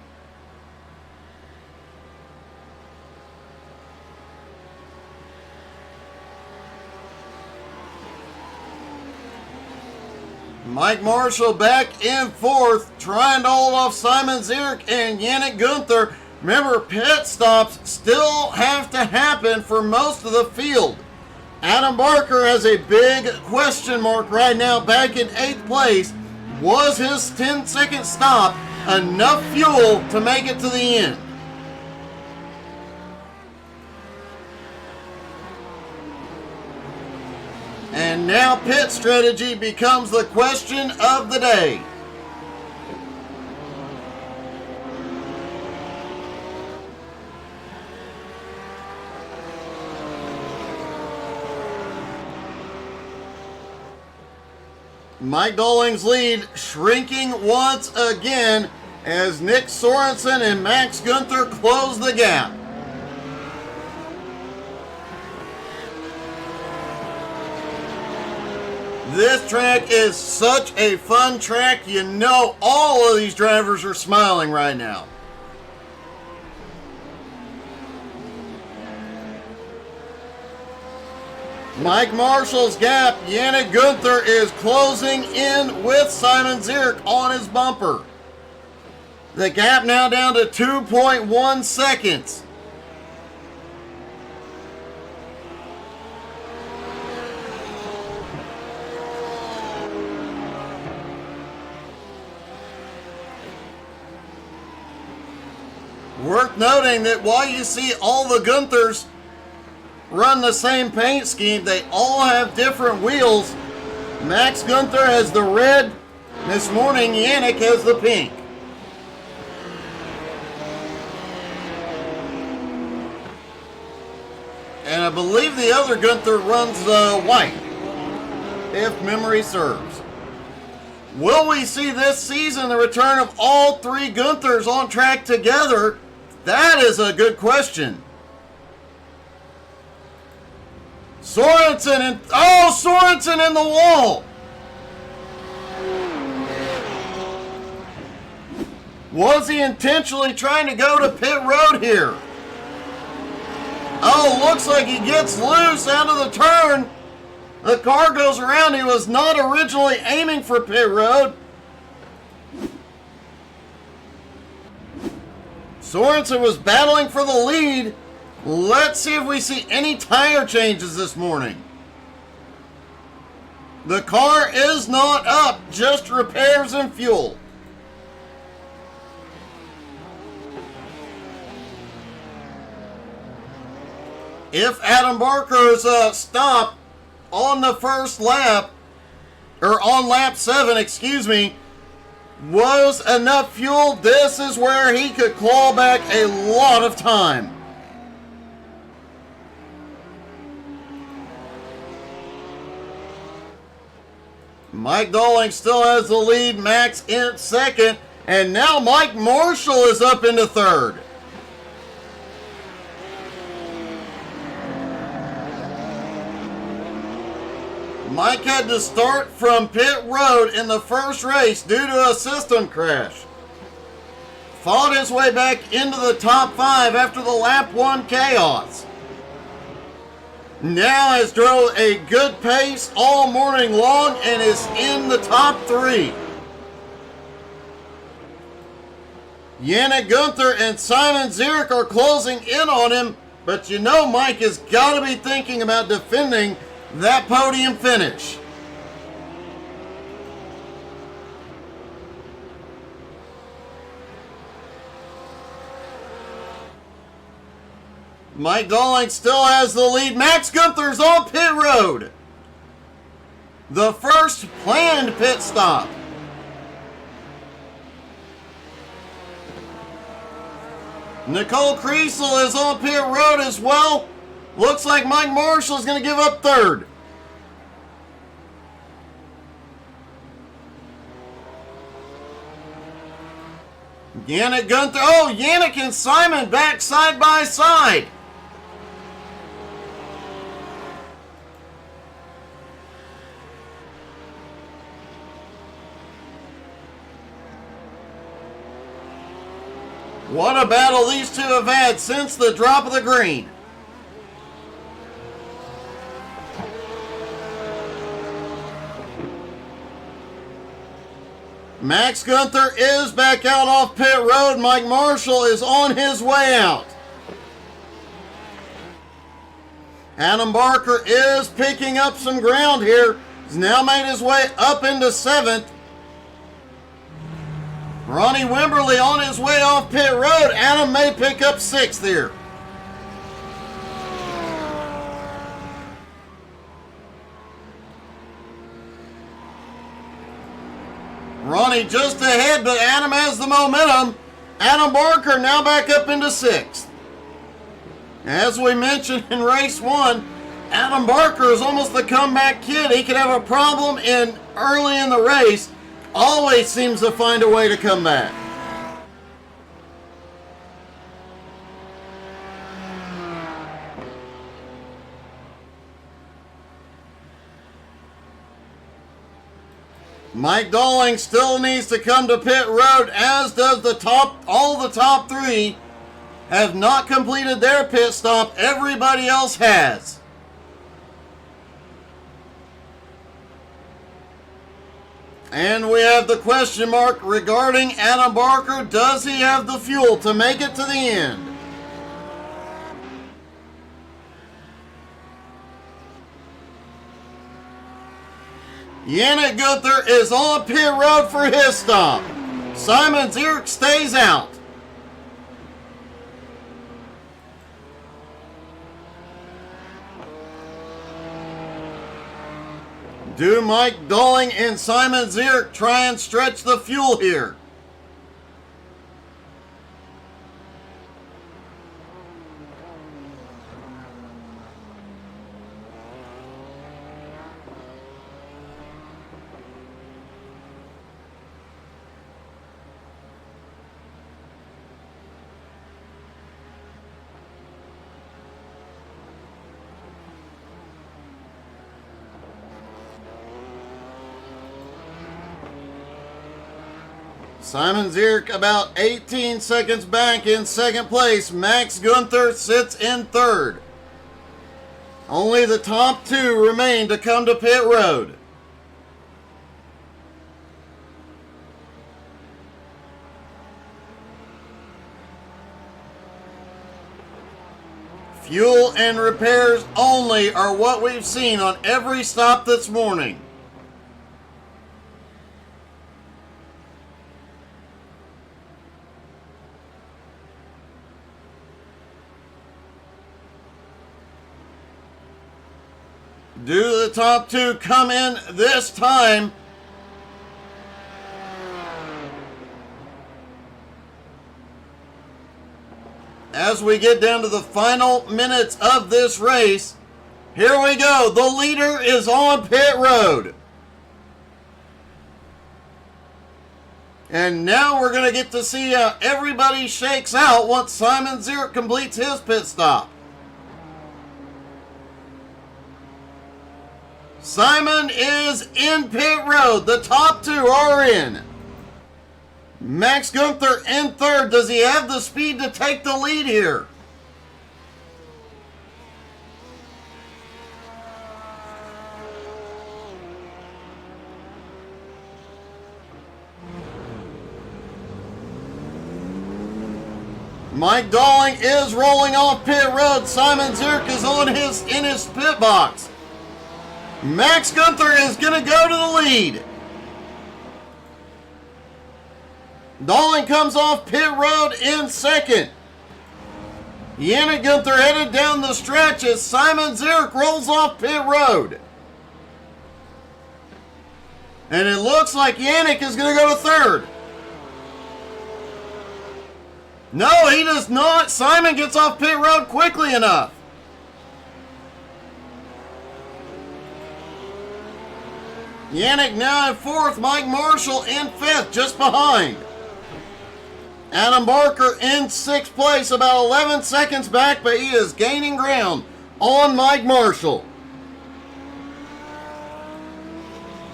Mike Marshall back in fourth, trying to hold off Simon Zierk and Yannick Gunther. Remember, pit stops still have to happen for most of the field. Adam Barker has a big question mark right now, back in 8th place. Was his 10-second stop enough fuel to make it to the end? And now pit strategy becomes the question of the day. Mike Dolling's lead shrinking once again as Nick Sorensen and Max Gunther close the gap. This track is such a fun track. You know all of these drivers are smiling right now. Mike Marshall's gap, Yannick Gunther is closing in with Simon Zierk on his bumper. The gap now down to 2.1 seconds. Worth noting that while you see all the Gunthers run the same paint scheme, they all have different wheels. Max Gunther has the red. This morning, Yannick has the pink. And I believe the other Gunther runs white, if memory serves. Will we see this season the return of all three Gunthers on track together? That is a good question. Sorensen in the wall. Was he intentionally trying to go to pit road here? Oh, looks like he gets loose out of the turn. The car goes around. He was not originally aiming for pit road. Sorensen was battling for the lead. Let's see if we see any tire changes this morning. The car is not up, just repairs and fuel. If Adam Barker's stop on the first lap, or on lap 7, excuse me, was enough fuel, this is where he could claw back a lot of time. Mike Dolling still has the lead, Max in second, and now Mike Marshall is up into third. Mike had to start from pit road in the first race due to a system crash. Fought his way back into the top 5 after the lap 1 chaos. Now has drove a good pace all morning long and is in the top 3. Yannick Gunther and Simon Zierk are closing in on him, but you know Mike has got to be thinking about defending that podium finish. Mike Dolling still has the lead. Max Gunther's on pit road. The first planned pit stop. Nicole Kriesel is on pit road as well. Looks like Mike Marshall is going to give up third. Yannick Gunther. Oh, Yannick and Simon back side by side. What a battle these two have had since the drop of the green. Max Gunther is back out off pit road. Mike Marshall is on his way out. Adam Barker is picking up some ground here. He's now made his way up into 7th. Ronnie Wimberly on his way off pit road. Adam may pick up 6th here. Ronnie just ahead, but Adam has the momentum. Adam Barker now back up into 6th. As we mentioned in race 1, Adam Barker is almost the comeback kid. He could have a problem early in the race. Always seems to find a way to come back. Mike Dolling still needs to come to pit road, as does all the top 3 have not completed their pit stop. Everybody else has. And we have the question mark regarding Adam Barker. Does he have the fuel to make it to the end? Yannick Gunther is on pit road for his stop. Simon Zierk stays out. Do Mike Dolling and Simon Zierk try and stretch the fuel here? Simon Zierk about 18 seconds back in 2nd place. Max Gunther sits in 3rd. Only the top 2 remain to come to pit road. Fuel and repairs only are what we've seen on every stop this morning. Do the top 2 come in this time? As we get down to the final minutes of this race, here we go. The leader is on pit road. And now we're going to get to see how everybody shakes out once Simon Zierk completes his pit stop. Simon is in pit road. The top 2 are in. Max Gunther in 3rd. Does he have the speed to take the lead here? Mike Dolling is rolling off pit road. Simon Zierk is in his pit box. Max Gunther is going to go to the lead. Dolling comes off pit road in 2nd. Yannick Gunther headed down the stretch as Simon Zierk rolls off pit road. And it looks like Yannick is going to go to 3rd. No, he does not. Simon gets off pit road quickly enough. Yannick now in 4th, Mike Marshall in 5th, just behind. Adam Barker in 6th place, about 11 seconds back, but he is gaining ground on Mike Marshall.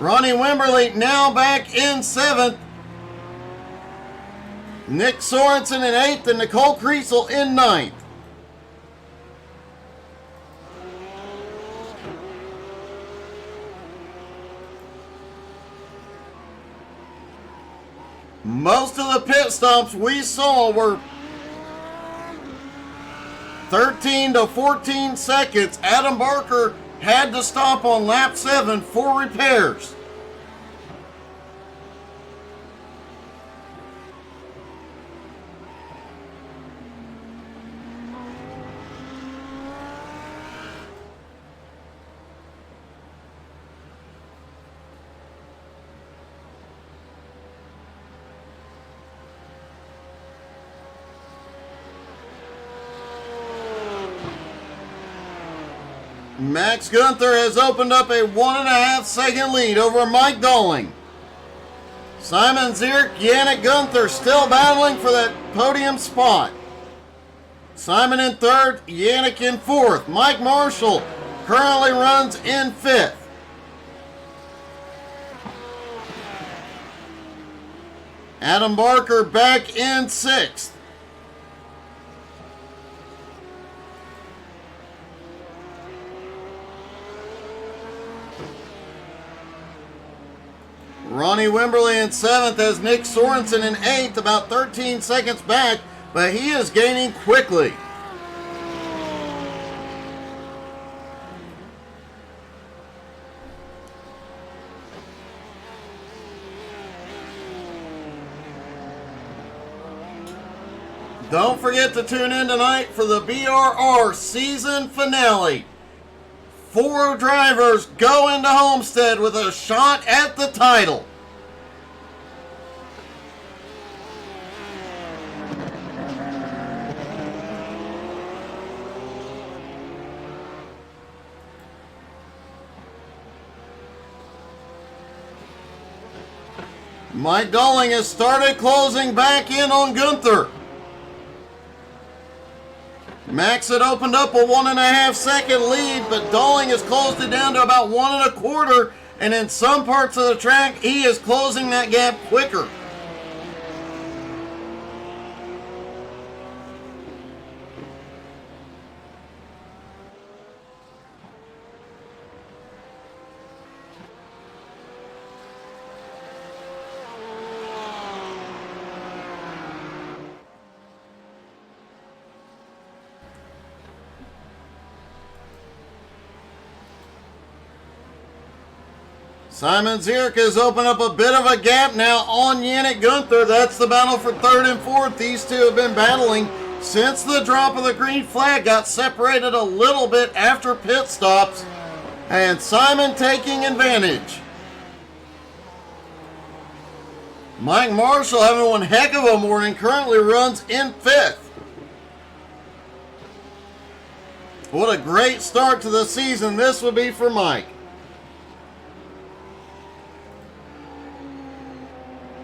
Ronnie Wimberly now back in 7th. Nick Sorensen in 8th and Nicole Kriesel in 9th. Most of the pit stops we saw were 13 to 14 seconds. Adam Barker had to stop on lap 7 for repairs. Max Gunther has opened up a 1.5 second lead over Mike Dolling. Simon Zierk, Yannick Gunther still battling for that podium spot. Simon in 3rd, Yannick in 4th. Mike Marshall currently runs in 5th. Adam Barker back in 6th. Ronnie Wimberly in 7th has Nick Sorensen in 8th, about 13 seconds back, but he is gaining quickly. Don't forget to tune in tonight for the BRR season finale. 4 drivers go into Homestead with a shot at the title. Mike Dolling has started closing back in on Gunther. Max had opened up a 1.5 second lead, but Dolling has closed it down to about 1.25, and in some parts of the track, he is closing that gap quicker. Simon Zierk has opened up a bit of a gap now on Yannick Gunther. That's the battle for 3rd and 4th. These two have been battling since the drop of the green flag. Got separated a little bit after pit stops. And Simon taking advantage. Mike Marshall having one heck of a morning. Currently runs in 5th. What a great start to the season this would be for Mike.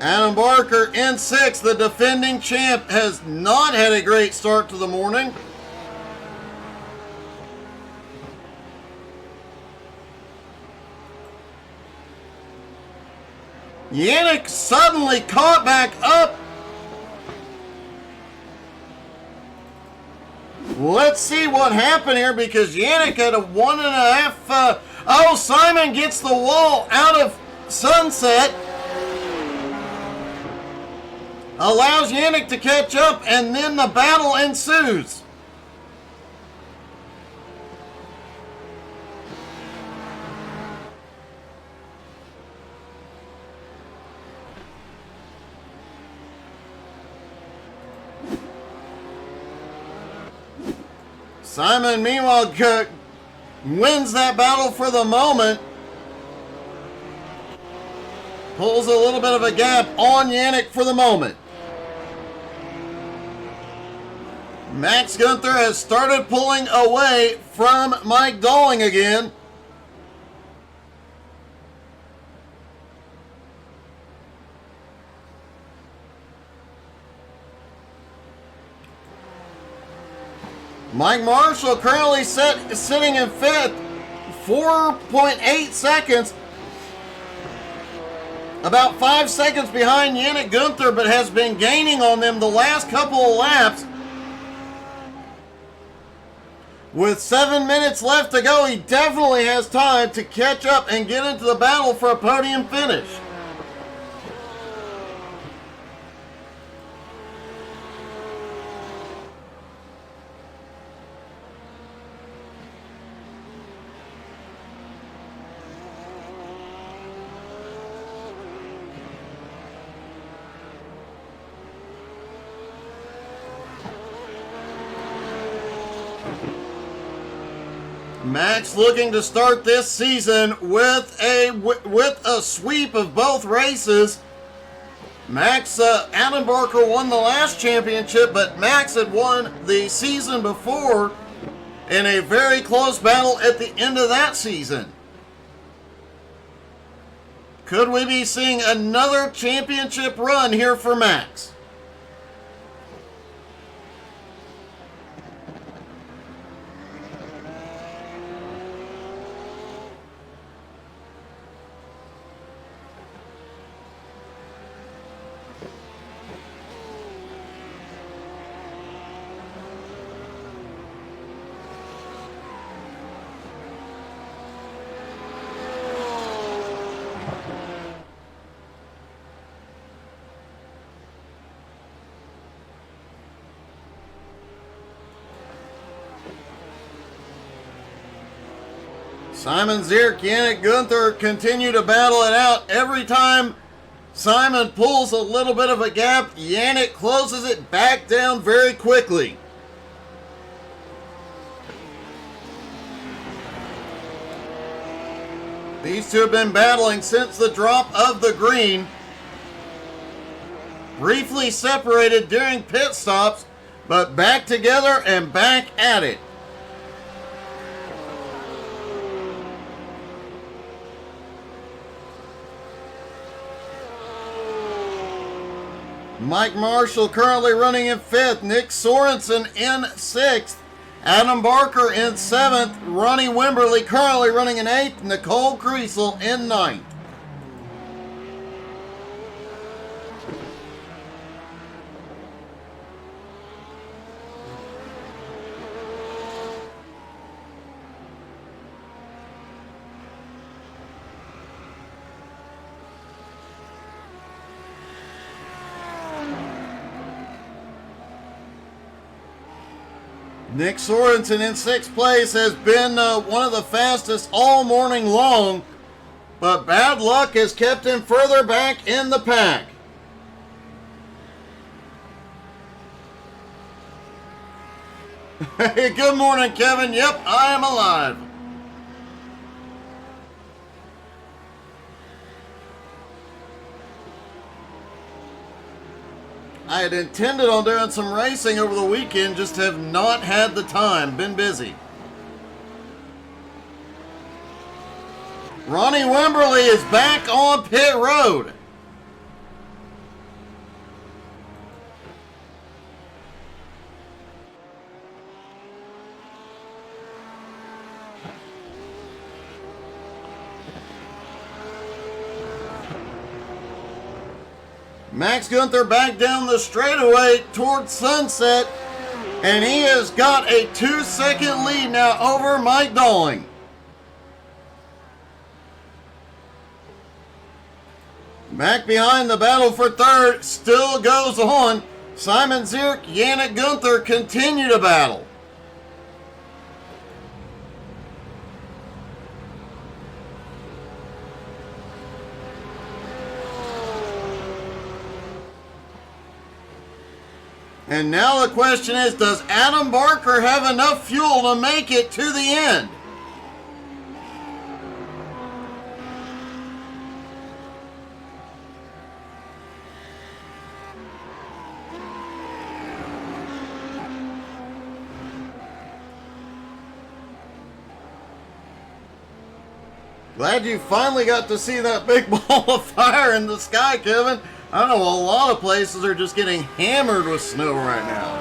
Adam Barker in 6th, the defending champ, has not had a great start to the morning. Yannick suddenly caught back up. Let's see what happened here, because Yannick had a 1.5. Oh, Simon gets the wall out of Sunset. Allows Yannick to catch up, and then the battle ensues. Simon, meanwhile, wins that battle for the moment. Pulls a little bit of a gap on Yannick for the moment. Max Gunther has started pulling away from Mike Dolling again. Mike Marshall currently sitting in 5th, 4.8 seconds. About 5 seconds behind Yannick Gunther, but has been gaining on them the last couple of laps. With 7 minutes left to go, he definitely has time to catch up and get into the battle for a podium finish. Max looking to start this season with a sweep of both races. Max, Adam Barker won the last championship, but Max had won the season before in a very close battle at the end of that season. Could we be seeing another championship run here for Max? Simon Zierk, Yannick Gunther continue to battle it out. Every time Simon pulls a little bit of a gap, Yannick closes it back down very quickly. These two have been battling since the drop of the green. Briefly separated during pit stops, but back together and back at it. Mike Marshall currently running in 5th. Nick Sorensen in 6th. Adam Barker in 7th. Ronnie Wimberly currently running in 8th. Nicole Creasel in 9th. Nick Sorensen in 6th place has been one of the fastest all morning long, but bad luck has kept him further back in the pack. Hey, good morning, Kevin. Yep, I am alive. I had intended on doing some racing over the weekend, just have not had the time. Been busy. Ronnie Wimberly is back on pit road. Max Gunther back down the straightaway towards Sunset, and he has got a 2-second lead now over Mike Dolling. Back behind, the battle for 3rd still goes on. Simon Zierk, Yannick Gunther continue to battle. And now the question is, does Adam Barker have enough fuel to make it to the end? Glad you finally got to see that big ball of fire in the sky, Kevin. I know a lot of places are just getting hammered with snow right now.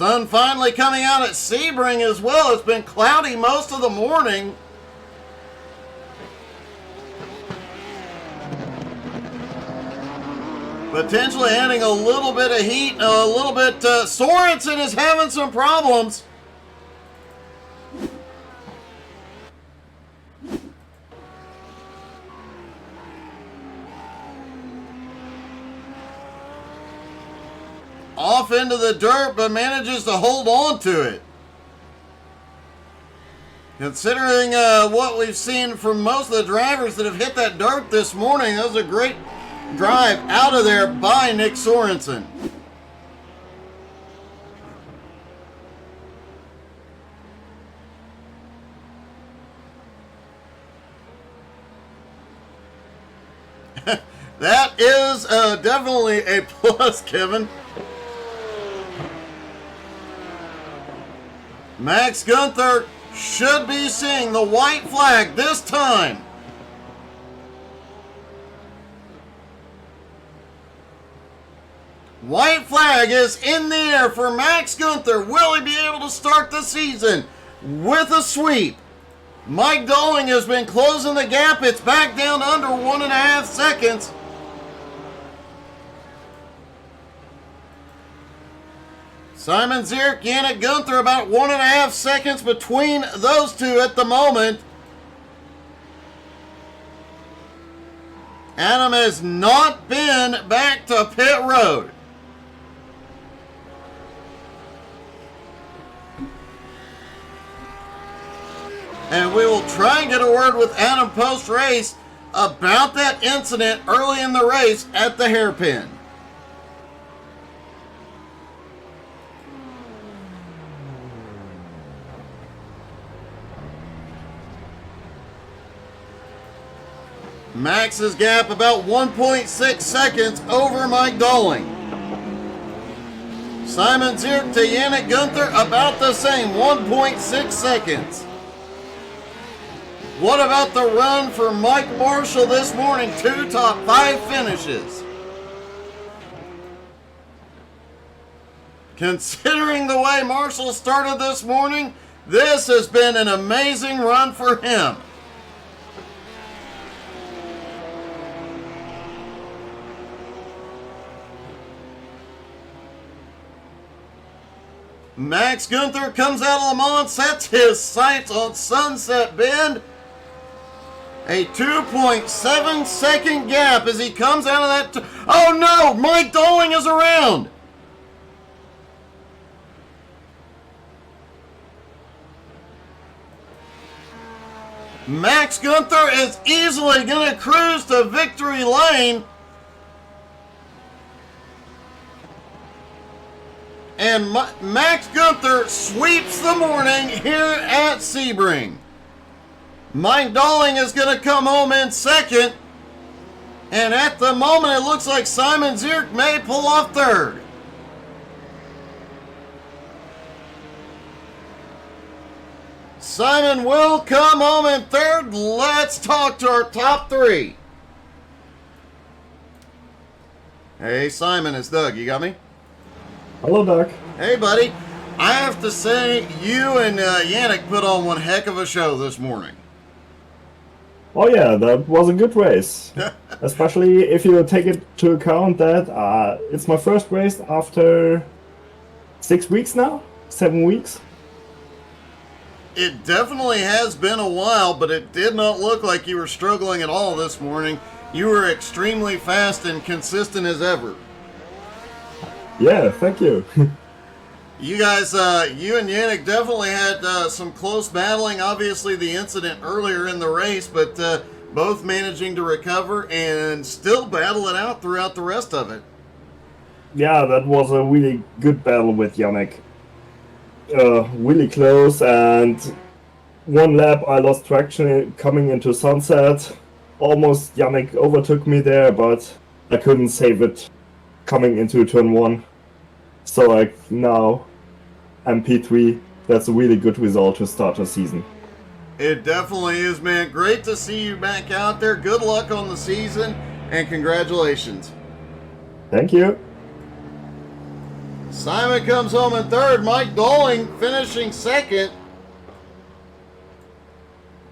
Sun finally coming out at Sebring as well. It's been cloudy most of the morning. Potentially adding a little bit of heat, a little bit. Sorensen is having some problems. Off into the dirt, but manages to hold on to it. Considering what we've seen from most of the drivers that have hit that dirt this morning, that was a great drive out of there by Nick Sorensen. That is definitely a plus, Kevin. Max Gunther should be seeing the white flag this time. White flag is in the air for Max Gunther. Will he be able to start the season with a sweep? Mike Dolling has been closing the gap. It's back down to under 1.5 seconds. Simon Zierk, Yannick Gunther, about 1.5 seconds between those two at the moment. Adam has not been back to pit road. And we will try and get a word with Adam post-race about that incident early in the race at the hairpin. Max's gap about 1.6 seconds over Mike Dolling. Simon Zierk to Yannick Gunther about the same, 1.6 seconds. What about the run for Mike Marshall this morning? 2 top 5 finishes. Considering the way Marshall started this morning, this has been an amazing run for him. Max Gunther comes out of Le Mans, sets his sights on Sunset Bend. A 2.7 second gap as he comes out of that. Oh no! Mike Dolling is around! Max Gunther is easily going to cruise to victory lane. And Max Gunther sweeps the morning here at Sebring. Mike Dolling is going to come home in second. And at the moment, it looks like Simon Zierk may pull off third. Simon will come home in third. Let's talk to our top 3. Hey, Simon, it's Doug. You got me? Hello, Doug. Hey, buddy. I have to say, you and Yannick put on one heck of a show this morning. Oh yeah, that was a good race. Especially if you take into account that it's my first race after 6 weeks now? 7 weeks? It definitely has been a while, but it did not look like you were struggling at all this morning. You were extremely fast and consistent as ever. Yeah, thank you. You guys, you and Yannick definitely had some close battling. Obviously, the incident earlier in the race, but both managing to recover and still battle it out throughout the rest of it. Yeah, that was a really good battle with Yannick. Really close, and one lap I lost traction coming into Sunset. Almost Yannick overtook me there, but I couldn't save it coming into turn 1. So now I'm P3. That's a really good result to start a season. It definitely is, man. Great to see you back out there. Good luck on the season, and congratulations. Thank you. Simon comes home in third. Mike Doling finishing second.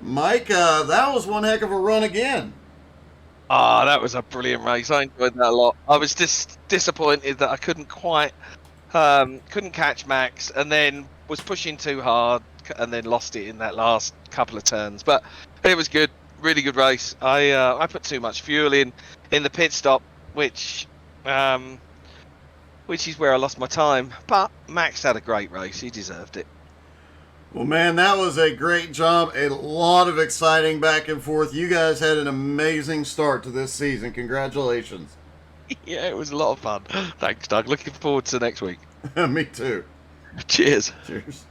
Mike, that was one heck of a run again. Ah, that was a brilliant race. I enjoyed that a lot. I was just disappointed that I couldn't quite, couldn't catch Max, and then was pushing too hard, and then lost it in that last couple of turns. But it was good, really good race. I put too much fuel in the pit stop, which is where I lost my time. But Max had a great race. He deserved it. Well, man, that was a great job. A lot of exciting back and forth. You guys had an amazing start to this season. Congratulations. Yeah, it was a lot of fun. Thanks, Doug. Looking forward to next week. Me too. Cheers. Cheers.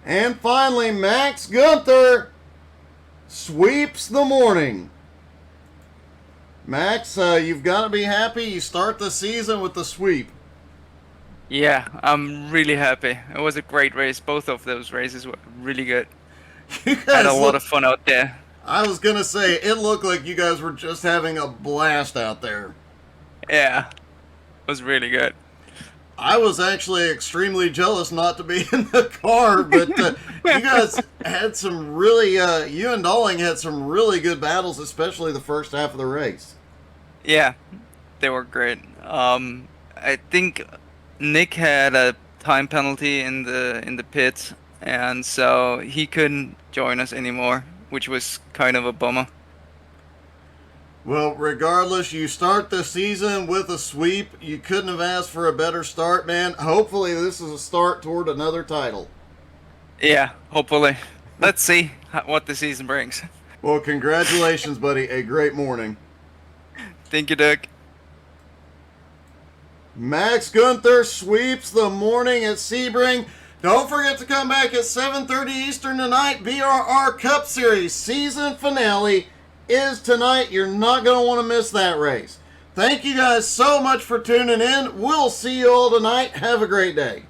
And finally, Max Gunther sweeps the morning. Max, you've got to be happy. You start the season with the sweep. Yeah, I'm really happy. It was a great race. Both of those races were really good. You Had a guys lot of fun out there. I was going to say, it looked like you guys were just having a blast out there. Yeah, it was really good. I was actually extremely jealous not to be in the car, but you guys had some really, you and Dolling had some really good battles, especially the first half of the race. Yeah, they were great. I think Nick had a time penalty in the pit, and so he couldn't join us anymore, which was kind of a bummer. Well, regardless, you start the season with a sweep. You couldn't have asked for a better start, man. Hopefully this is a start toward another title. Yeah, hopefully. Let's see what the season brings. Well, congratulations, buddy. A great morning. Thank you, Doug. Max Gunther sweeps the morning at Sebring. Don't forget to come back at 7:30 Eastern tonight. BRR Cup Series season finale is tonight. You're not going to want to miss that race. Thank you guys so much for tuning in. We'll see you all tonight. Have a great day.